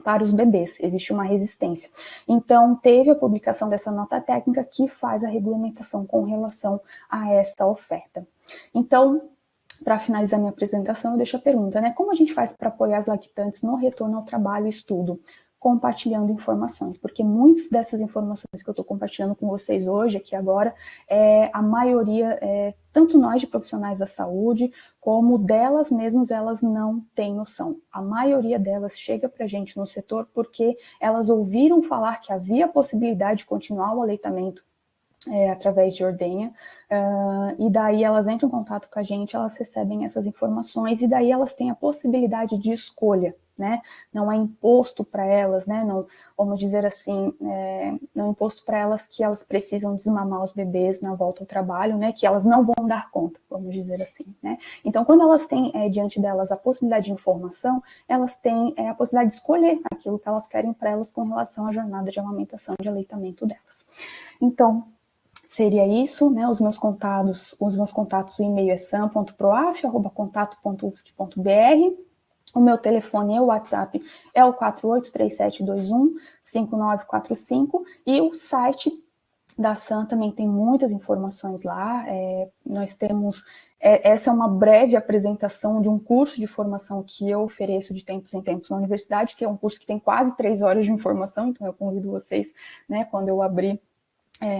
para os bebês, existe uma resistência. Então, teve a publicação dessa nota técnica que faz a regulamentação com relação a essa oferta. Então, para finalizar minha apresentação, eu deixo a pergunta, né? Como a gente faz para apoiar as lactantes no retorno ao trabalho e estudo? Compartilhando informações, porque muitas dessas informações que eu estou compartilhando com vocês hoje, aqui agora, a maioria, tanto nós de profissionais da saúde, como delas mesmas, elas não têm noção. A maioria delas chega para a gente no setor porque elas ouviram falar que havia a possibilidade de continuar o aleitamento através de ordenha, e daí elas entram em contato com a gente, elas recebem essas informações, e daí elas têm a possibilidade de escolha, né? Não é imposto para elas, né? Não, vamos dizer assim, não é imposto para elas que elas precisam desmamar os bebês na volta ao trabalho, né? Que elas não vão dar conta, vamos dizer assim, né? Então, quando elas têm diante delas a possibilidade de informação, elas têm a possibilidade de escolher aquilo que elas querem para elas com relação à jornada de amamentação, de aleitamento delas. Então, seria isso, né? Os meus contatos, o e-mail é sam.proaf@contato.ufsc.br. O meu telefone e o WhatsApp é o 4837215945 e o site da SAM também tem muitas informações lá. Nós temos, essa é uma breve apresentação de um curso de formação que eu ofereço de tempos em tempos na universidade, que é um curso que tem quase 3 horas de informação, então eu convido vocês, né, quando eu abrir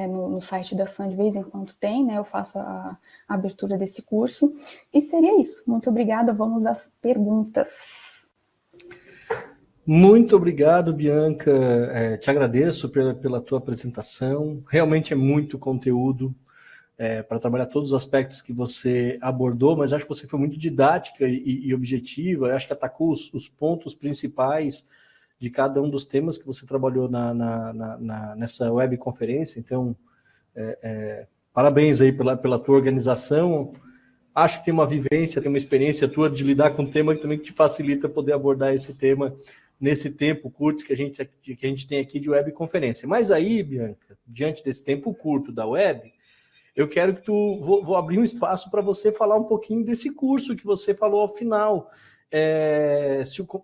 no site da SAM de vez em quando tem, né? Eu faço a abertura desse curso. E seria isso. Muito obrigada. Vamos às perguntas. Muito obrigado, Bianca. Te agradeço pela tua apresentação. Realmente é muito conteúdo para trabalhar todos os aspectos que você abordou, mas acho que você foi muito didática e objetiva. Eu acho que atacou os pontos principais de cada um dos temas que você trabalhou nessa webconferência. Então, parabéns aí pela tua organização. Acho que tem uma vivência, tem uma experiência tua de lidar com um tema que também te facilita poder abordar esse tema nesse tempo curto que a gente tem aqui de webconferência. Mas aí, Bianca, diante desse tempo curto da web, eu quero que vou abrir um espaço para você falar um pouquinho desse curso que você falou ao final.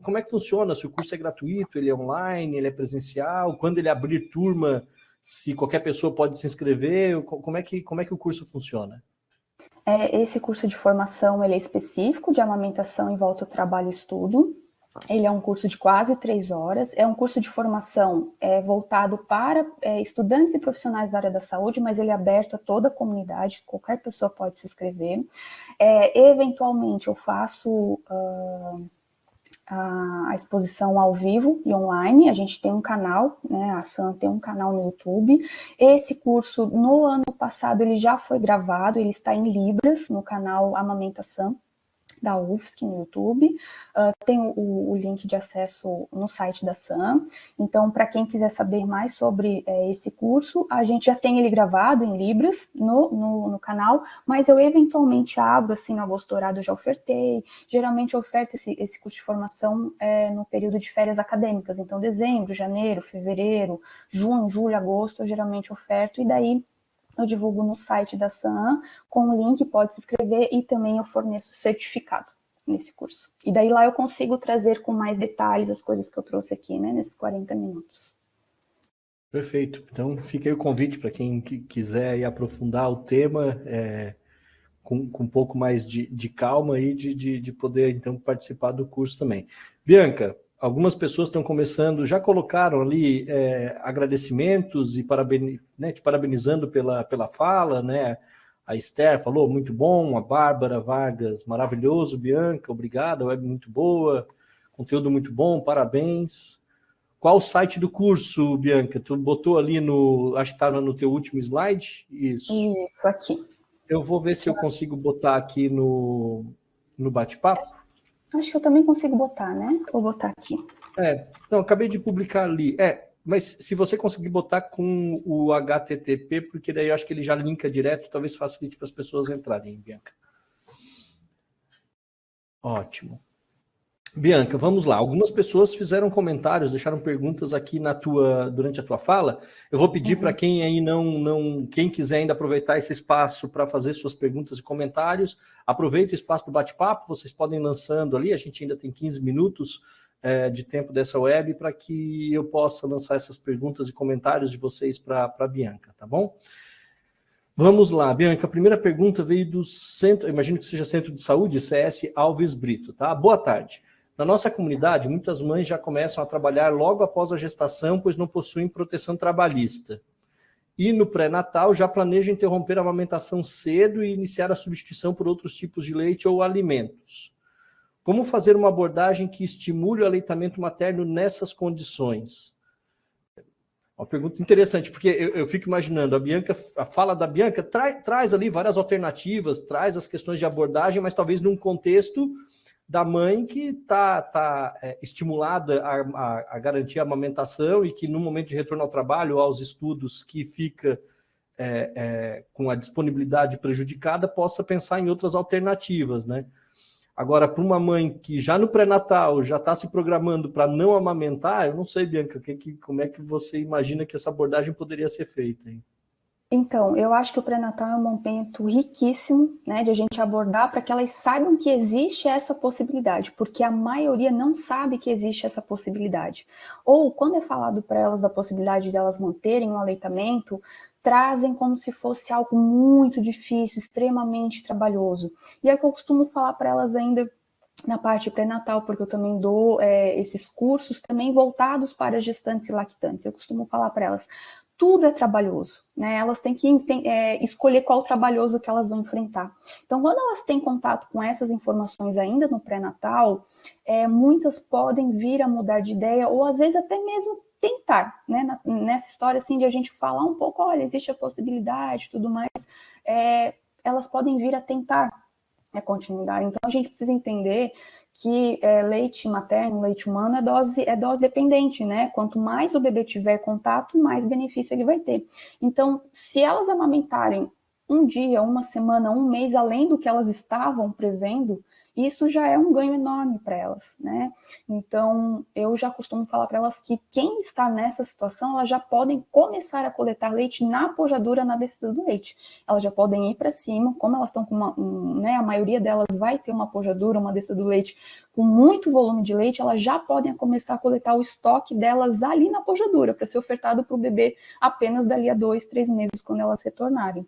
Como é que funciona? Se o curso é gratuito, ele é online, ele é presencial? Quando ele abrir turma, se qualquer pessoa pode se inscrever? Como é que o curso funciona? Esse curso de formação ele é específico de amamentação em volta ao trabalho e estudo. Ele é um curso de quase 3 horas, é um curso de formação voltado para estudantes e profissionais da área da saúde, mas ele é aberto a toda a comunidade, qualquer pessoa pode se inscrever. Eventualmente eu faço a exposição ao vivo e online, a gente tem um canal, né, a SAM tem um canal no YouTube. Esse curso, no ano passado, ele já foi gravado, ele está em Libras, no canal Amamentação da UFSC no YouTube, tem o link de acesso no site da SAM. Então, para quem quiser saber mais sobre esse curso, a gente já tem ele gravado em Libras no canal, mas eu eventualmente abro, assim, no agosto dourado eu já ofertei. Geralmente eu oferto esse curso de formação no período de férias acadêmicas, então dezembro, janeiro, fevereiro, junho, julho, agosto, eu geralmente oferto, e daí eu divulgo no site da SAM, com o link, pode se inscrever, e também eu forneço certificado nesse curso. E daí lá eu consigo trazer com mais detalhes as coisas que eu trouxe aqui, né, nesses 40 minutos. Perfeito. Então, fica aí o convite para quem quiser ir aprofundar o tema com um pouco mais de calma e de poder, então, participar do curso também. Bianca, algumas pessoas estão começando, já colocaram ali agradecimentos e te parabenizando pela fala, né? A Esther falou, muito bom. A Bárbara Vargas, maravilhoso. Bianca, obrigado, web muito boa, conteúdo muito bom, parabéns. Qual o site do curso, Bianca? Tu botou ali acho que estava no teu último slide? Isso aqui. Eu vou ver se eu consigo botar aqui no bate-papo. Acho que eu também consigo botar, né? Vou botar aqui. Não, acabei de publicar ali. Mas se você conseguir botar com o HTTP, porque daí eu acho que ele já linka direto, talvez facilite para as pessoas entrarem, Bianca. Ótimo. Bianca, vamos lá. Algumas pessoas fizeram comentários, deixaram perguntas aqui durante a tua fala. Eu vou pedir para quem aí quem quiser ainda aproveitar esse espaço para fazer suas perguntas e comentários, aproveita o espaço do bate-papo, vocês podem ir lançando ali, a gente ainda tem 15 minutos de tempo dessa web para que eu possa lançar essas perguntas e comentários de vocês para a Bianca, tá bom? Vamos lá, Bianca, a primeira pergunta veio do centro, imagino que seja Centro de Saúde, CS Alves Brito, tá? Boa tarde. Na nossa comunidade, muitas mães já começam a trabalhar logo após a gestação, pois não possuem proteção trabalhista. E no pré-natal já planejam interromper a amamentação cedo e iniciar a substituição por outros tipos de leite ou alimentos. Como fazer uma abordagem que estimule o aleitamento materno nessas condições? Uma pergunta interessante, porque eu fico imaginando, a fala da Bianca traz ali várias alternativas, traz as questões de abordagem, mas talvez num contexto da mãe que está estimulada a garantir a amamentação e que no momento de retorno ao trabalho, aos estudos, que fica com a disponibilidade prejudicada, possa pensar em outras alternativas, né? Agora, para uma mãe que já no pré-natal já está se programando para não amamentar, eu não sei, Bianca, como é que você imagina que essa abordagem poderia ser feita, hein? Então, eu acho que o pré-natal é um momento riquíssimo, né, de a gente abordar para que elas saibam que existe essa possibilidade, porque a maioria não sabe que existe essa possibilidade. Ou, quando é falado para elas da possibilidade de elas manterem um aleitamento, trazem como se fosse algo muito difícil, extremamente trabalhoso. E é que eu costumo falar para elas ainda na parte pré-natal, porque eu também dou esses cursos também voltados para gestantes e lactantes. Eu costumo falar para elas, tudo é trabalhoso, né? Elas têm que escolher qual trabalhoso que elas vão enfrentar. Então, quando elas têm contato com essas informações ainda no pré-natal, muitas podem vir a mudar de ideia, ou às vezes até mesmo tentar, né? Nessa história assim de a gente falar um pouco, olha, existe a possibilidade, tudo mais, elas podem vir a tentar a continuidade. Então a gente precisa entender que leite materno, leite humano é dose dependente, né? Quanto mais o bebê tiver contato, mais benefício ele vai ter. Então, se elas amamentarem um dia, uma semana, um mês além do que elas estavam prevendo, isso já é um ganho enorme para elas, né? Então, eu já costumo falar para elas que quem está nessa situação, elas já podem começar a coletar leite na pojadura, na descida do leite. Elas já podem ir para cima, como elas estão com né, a maioria delas vai ter uma pojadura, uma descida do leite com muito volume de leite, elas já podem começar a coletar o estoque delas ali na pojadura, para ser ofertado para o bebê apenas dali a 2, 3 meses, quando elas retornarem.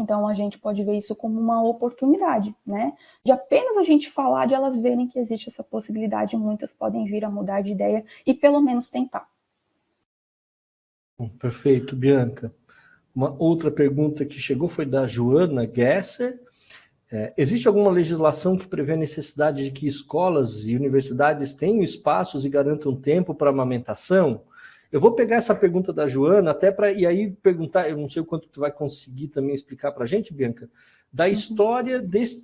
Então, a gente pode ver isso como uma oportunidade, né? De apenas a gente falar, de elas verem que existe essa possibilidade, muitas podem vir a mudar de ideia e pelo menos tentar. Perfeito, Bianca. Uma outra pergunta que chegou foi da Joana Gesser. Existe alguma legislação que prevê a necessidade de que escolas e universidades tenham espaços e garantam tempo para amamentação? Eu vou pegar essa pergunta da Joana até para e aí perguntar, eu não sei o quanto tu vai conseguir também explicar para a gente, Bianca, da história desse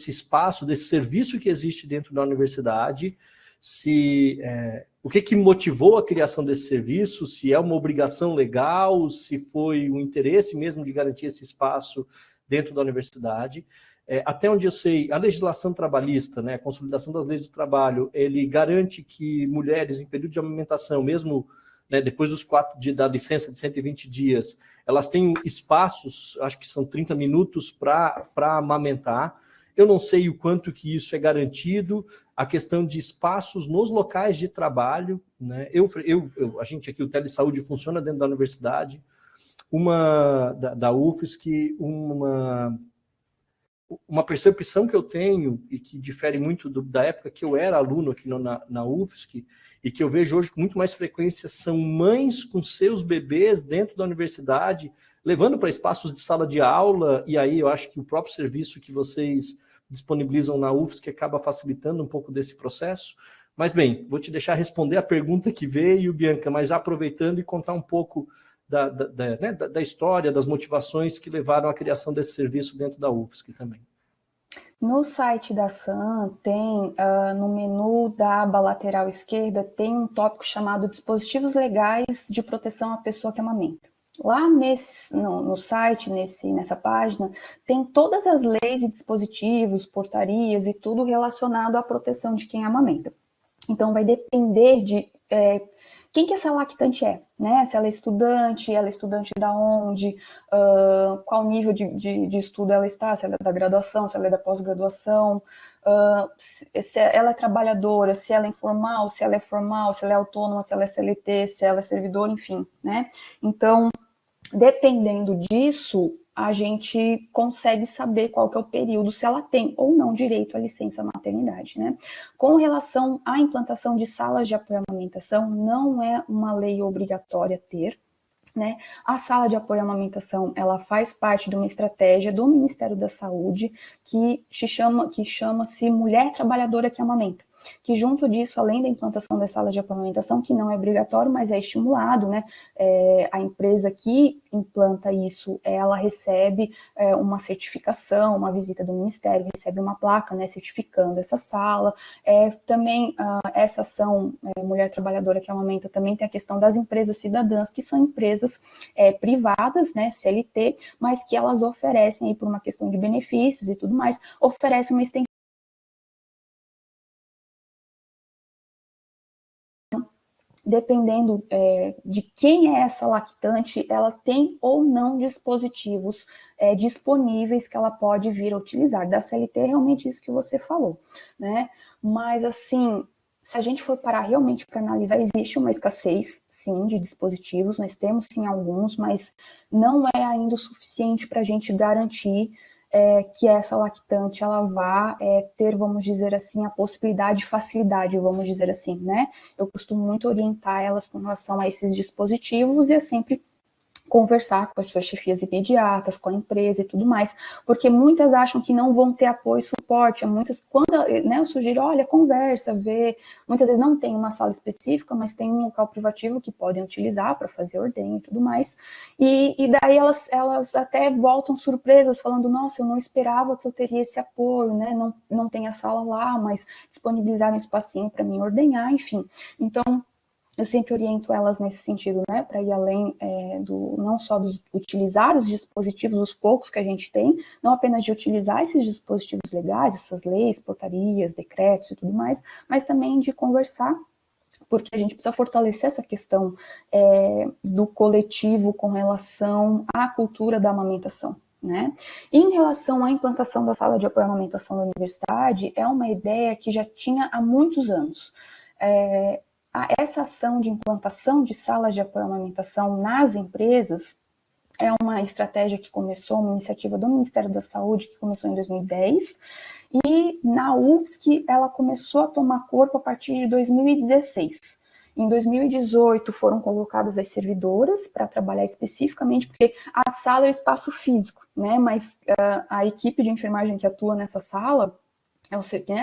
espaço, desse serviço que existe dentro da universidade, o que motivou a criação desse serviço, se é uma obrigação legal, se foi um interesse mesmo de garantir esse espaço dentro da universidade. Até onde eu sei, a legislação trabalhista, né, a consolidação das leis do trabalho, ele garante que mulheres em período de amamentação, mesmo né, depois dos 4 dias da licença de 120 dias, elas têm espaços, acho que são 30 minutos para amamentar. Eu não sei o quanto que isso é garantido, a questão de espaços nos locais de trabalho, né? A gente aqui, o Telesaúde funciona dentro da universidade, da UFSC, uma percepção que eu tenho e que difere muito da época que eu era aluno aqui na UFSC e que eu vejo hoje com muito mais frequência são mães com seus bebês dentro da universidade, levando para espaços de sala de aula, e aí eu acho que o próprio serviço que vocês disponibilizam na UFSC acaba facilitando um pouco desse processo. Mas bem, vou te deixar responder a pergunta que veio, Bianca, mas aproveitando e contar um pouco da história, das motivações que levaram à criação desse serviço dentro da UFSC também. No site da SAM tem, no menu da aba lateral esquerda, tem um tópico chamado Dispositivos Legais de Proteção à Pessoa que Amamenta. Lá no site, nessa página, tem todas as leis e dispositivos, portarias e tudo relacionado à proteção de quem amamenta. Então, vai depender de quem que essa lactante é, né? Se ela é estudante da onde, qual nível de estudo ela está, se ela é da graduação, se ela é da pós-graduação, se ela é trabalhadora, se ela é informal, se ela é formal, se ela é autônoma, se ela é CLT, se ela é servidora, enfim, né? Então, dependendo disso, a gente consegue saber qual que é o período, se ela tem ou não direito à licença maternidade, né? Com relação à implantação de salas de apoio à amamentação, não é uma lei obrigatória ter, né? A sala de apoio à amamentação, ela faz parte de uma estratégia do Ministério da Saúde que chama-se Mulher Trabalhadora que Amamenta, que junto disso, além da implantação das salas de apoio à amamentação, que não é obrigatório, mas é estimulado, né? A empresa que implanta isso, ela recebe uma certificação, uma visita do Ministério, recebe uma placa, né, certificando essa sala. Também essa ação Mulher Trabalhadora que Amamenta também tem a questão das empresas cidadãs, que são empresas privadas, né, CLT, mas que elas oferecem, aí, por uma questão de benefícios e tudo mais, oferecem uma extensão dependendo de quem é essa lactante, ela tem ou não dispositivos disponíveis que ela pode vir a utilizar. Da CLT é realmente isso que você falou, né? Mas, assim, se a gente for parar realmente para analisar, existe uma escassez, sim, de dispositivos, nós temos, sim, alguns, mas não é ainda o suficiente para a gente garantir que essa lactante, ela vá ter, vamos dizer assim, a possibilidade, facilidade, vamos dizer assim, né? Eu costumo muito orientar elas com relação a esses dispositivos e é sempre conversar com as suas chefias imediatas, com a empresa e tudo mais, porque muitas acham que não vão ter apoio e suporte, quando né, eu sugiro, olha, conversa, vê, muitas vezes não tem uma sala específica, mas tem um local privativo que podem utilizar para fazer ordenha e tudo mais, e daí elas até voltam surpresas, falando, nossa, eu não esperava que eu teria esse apoio, né, não tem a sala lá, mas disponibilizaram um espacinho para mim ordenhar, enfim, então, eu sempre oriento elas nesse sentido, né, para ir além não só dos utilizar os dispositivos, os poucos que a gente tem, não apenas de utilizar esses dispositivos legais, essas leis, portarias, decretos e tudo mais, mas também de conversar, porque a gente precisa fortalecer essa questão do coletivo com relação à cultura da amamentação. Né? E em relação à implantação da sala de apoio à amamentação da universidade, é uma ideia que já tinha há muitos anos. Essa ação de implantação de salas de apoio à amamentação nas empresas é uma estratégia que começou, uma iniciativa do Ministério da Saúde, que começou em 2010, e na UFSC ela começou a tomar corpo a partir de 2016. Em 2018 foram colocadas as servidoras para trabalhar especificamente, porque a sala é o espaço físico, né? Mas a equipe de enfermagem que atua nessa sala,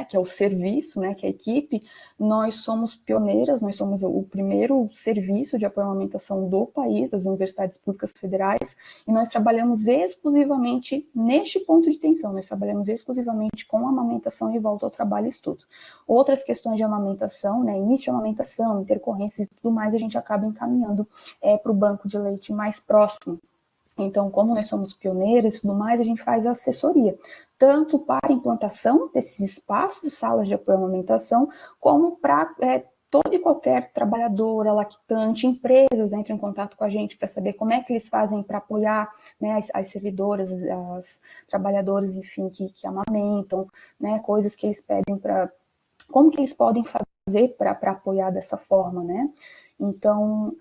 que é o serviço, né, que é a equipe, nós somos pioneiras, nós somos o primeiro serviço de apoio à amamentação do país, das universidades públicas federais, e nós trabalhamos exclusivamente neste ponto de tensão, nós trabalhamos exclusivamente com amamentação e volta ao trabalho e estudo. Outras questões de amamentação, né, início de amamentação, intercorrências e tudo mais, a gente acaba encaminhando para o banco de leite mais próximo. Então, como nós somos pioneiros e tudo mais, a gente faz a assessoria, tanto para a implantação desses espaços, salas de apoio à amamentação, como para toda e qualquer trabalhadora, lactante, empresas entram em contato com a gente para saber como é que eles fazem para apoiar, né, as servidoras, as trabalhadoras, enfim, que amamentam, né, coisas que eles pedem para... Como que eles podem fazer para apoiar dessa forma, né? Então,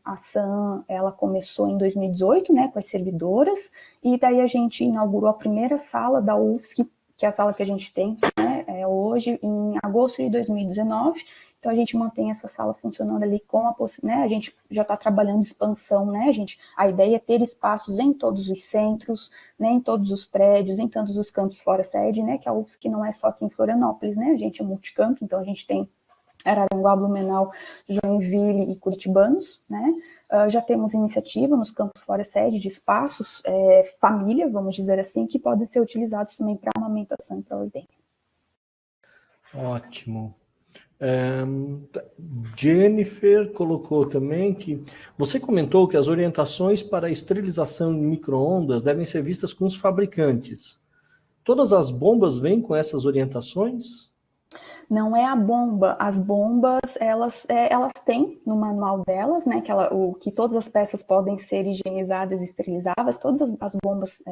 a SAM, ela começou em 2018, né, com as servidoras, e daí a gente inaugurou a primeira sala da UFSC, que é a sala que a gente tem, né, hoje, em agosto de 2019, então a gente mantém essa sala funcionando ali com né, a gente já está trabalhando expansão, né, a ideia é ter espaços em todos os centros, né, em todos os prédios, em todos os campos fora sede, né, que a UFSC não é só aqui em Florianópolis, né, a gente é multicampo, então a gente tem Araranguá, Blumenau, Joinville e Curitibanos, né? Já temos iniciativa nos campos fora sede de espaços família, vamos dizer assim, que podem ser utilizados também para amamentação e para ordenha. Ótimo. Jennifer colocou também que você comentou que as orientações para a esterilização em micro-ondas devem ser vistas com os fabricantes. Todas as bombas vêm com essas orientações? Não é a bomba. As bombas, elas têm no manual delas, né, que todas as peças podem ser higienizadas e esterilizadas, todas as bombas,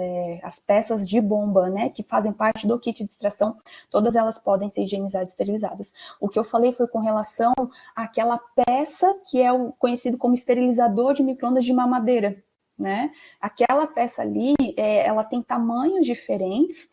as peças de bomba, né, que fazem parte do kit de extração, todas elas podem ser higienizadas e esterilizadas. O que eu falei foi com relação àquela peça que é o conhecido como esterilizador de micro-ondas de mamadeira, né? Aquela peça ali, ela tem tamanhos diferentes,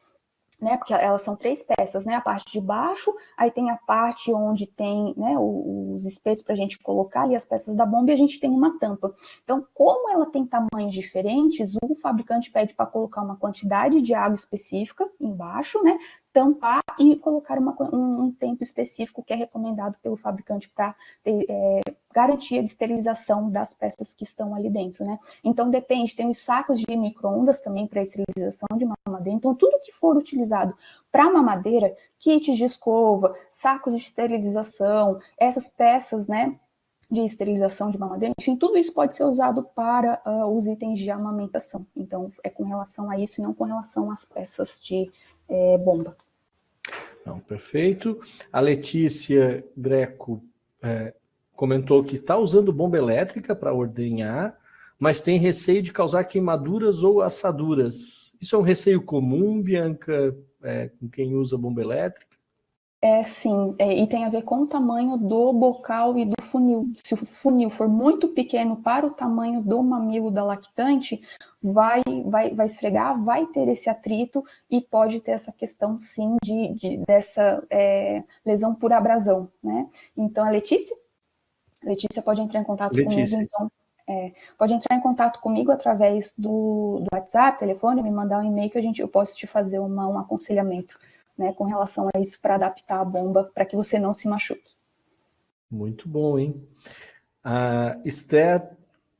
né, porque elas são 3 peças, né, a parte de baixo, aí tem a parte onde tem, né, os espetos para a gente colocar ali as peças da bomba e a gente tem uma tampa. Então, como ela tem tamanhos diferentes, o fabricante pede para colocar uma quantidade de água específica embaixo, né, tampar e colocar um tempo específico que é recomendado pelo fabricante para ter garantia de esterilização das peças que estão ali dentro, né? Então depende, tem os sacos de micro-ondas também para esterilização de mamadeira. Então tudo que for utilizado para mamadeira, kits de escova, sacos de esterilização, essas peças, né, de esterilização de mamadeira, enfim, tudo isso pode ser usado para os itens de amamentação. Então é com relação a isso e não com relação às peças de bomba. Não, perfeito. A Letícia Greco comentou que está usando bomba elétrica para ordenhar, mas tem receio de causar queimaduras ou assaduras. Isso é um receio comum, Bianca, com quem usa bomba elétrica? Sim, e tem a ver com o tamanho do bocal e do funil. Se o funil for muito pequeno para o tamanho do mamilo da lactante, vai esfregar, vai ter esse atrito e pode ter essa questão, sim, dessa lesão por abrasão, né? Então, a Letícia pode entrar em contato comigo, então, pode entrar em contato comigo através do WhatsApp, telefone, me mandar um e-mail que eu posso te fazer um aconselhamento, né, com relação a isso para adaptar a bomba para que você não se machuque. Muito bom, hein? A Esther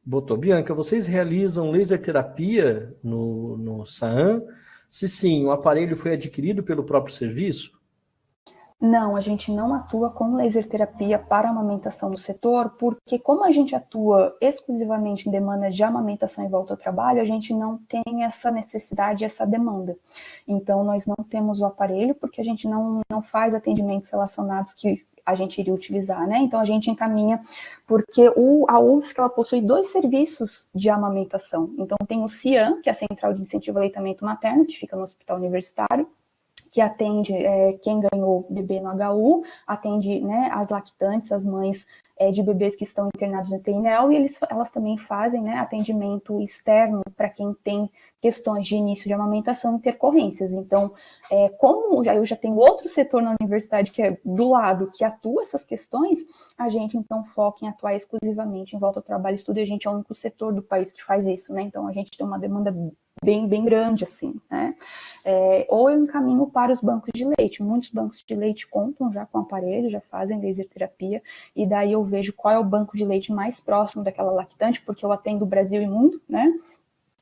botou, Bianca, vocês realizam laser terapia no SAAM? Se sim, o aparelho foi adquirido pelo próprio serviço? Não, a gente não atua com laser terapia para amamentação no setor, porque como a gente atua exclusivamente em demanda de amamentação e volta ao trabalho, a gente não tem essa necessidade, essa demanda. Então, nós não temos o aparelho, porque a gente não faz atendimentos relacionados que a gente iria utilizar, né? Então, a gente encaminha, porque a UFSC, ela possui 2 serviços de amamentação. Então, tem o CIAM, que é a Central de Incentivo ao Aleitamento Materno, que fica no Hospital Universitário, que atende quem ganhou bebê no HU, atende, né, as lactantes, as mães de bebês que estão internados no TINEL, e elas também fazem, né, atendimento externo para quem tem questões de início de amamentação e intercorrências. Então, como eu já tenho outro setor na universidade que é do lado, que atua essas questões, a gente então foca em atuar exclusivamente em volta ao trabalho e estudo, e a gente é o único setor do país que faz isso, né? Então, a gente tem uma demanda bem grande, assim, né? Ou eu encaminho para os bancos de leite. Muitos bancos de leite contam já com aparelho, já fazem laser terapia, e daí eu vejo qual é o banco de leite mais próximo daquela lactante, porque eu atendo o Brasil e mundo, né?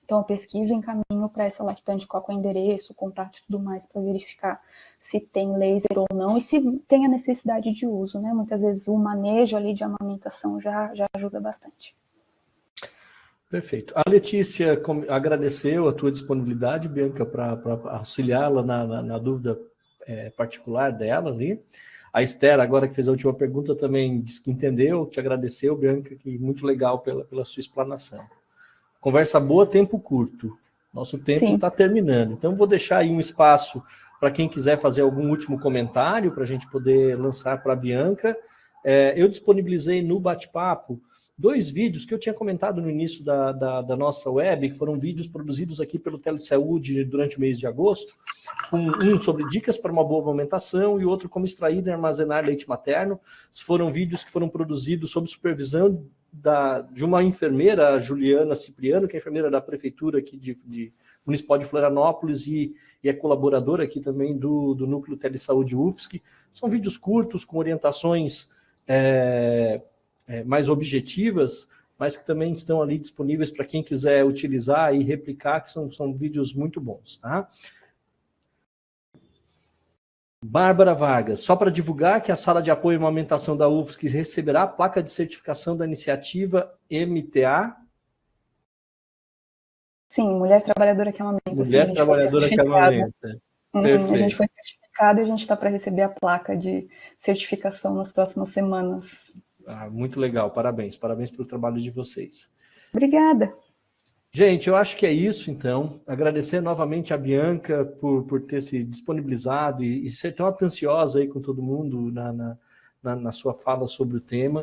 Então eu pesquiso e encaminho para essa lactante qual é o endereço, o contato e tudo mais, para verificar se tem laser ou não, e se tem a necessidade de uso, né? Muitas vezes o manejo ali de amamentação já ajuda bastante. Perfeito. A Letícia agradeceu a tua disponibilidade, Bianca, para auxiliá-la na dúvida particular dela ali. A Esther, agora que fez a última pergunta, também disse que entendeu, te agradeceu, Bianca, que muito legal pela sua explanação. Conversa boa, tempo curto. Nosso tempo está terminando. Então, vou deixar aí um espaço para quem quiser fazer algum último comentário, para a gente poder lançar para a Bianca. Eu disponibilizei no bate-papo 2 vídeos que eu tinha comentado no início da nossa web, que foram vídeos produzidos aqui pelo Telesaúde durante o mês de agosto, um sobre dicas para uma boa amamentação e outro como extrair e armazenar leite materno. Foram vídeos que foram produzidos sob supervisão de uma enfermeira, a Juliana Cipriano, que é enfermeira da prefeitura aqui de Municipal de Florianópolis e é colaboradora aqui também do Núcleo Telesaúde UFSC. São vídeos curtos, com orientações mais objetivas, mas que também estão ali disponíveis para quem quiser utilizar e replicar, que são vídeos muito bons, tá? Bárbara Vargas, só para divulgar que a Sala de Apoio à Amamentação da UFSC receberá a placa de certificação da iniciativa MTA. Sim, Mulher Trabalhadora que Amamenta. Mulher Trabalhadora que Amamenta. A gente foi certificada. certificado e a gente está para receber a placa de certificação nas próximas semanas. Muito legal, parabéns pelo trabalho de vocês. Obrigada. Gente, eu acho que é isso, então. Agradecer novamente a Bianca por ter se disponibilizado e ser tão atenciosa aí com todo mundo na sua fala sobre o tema.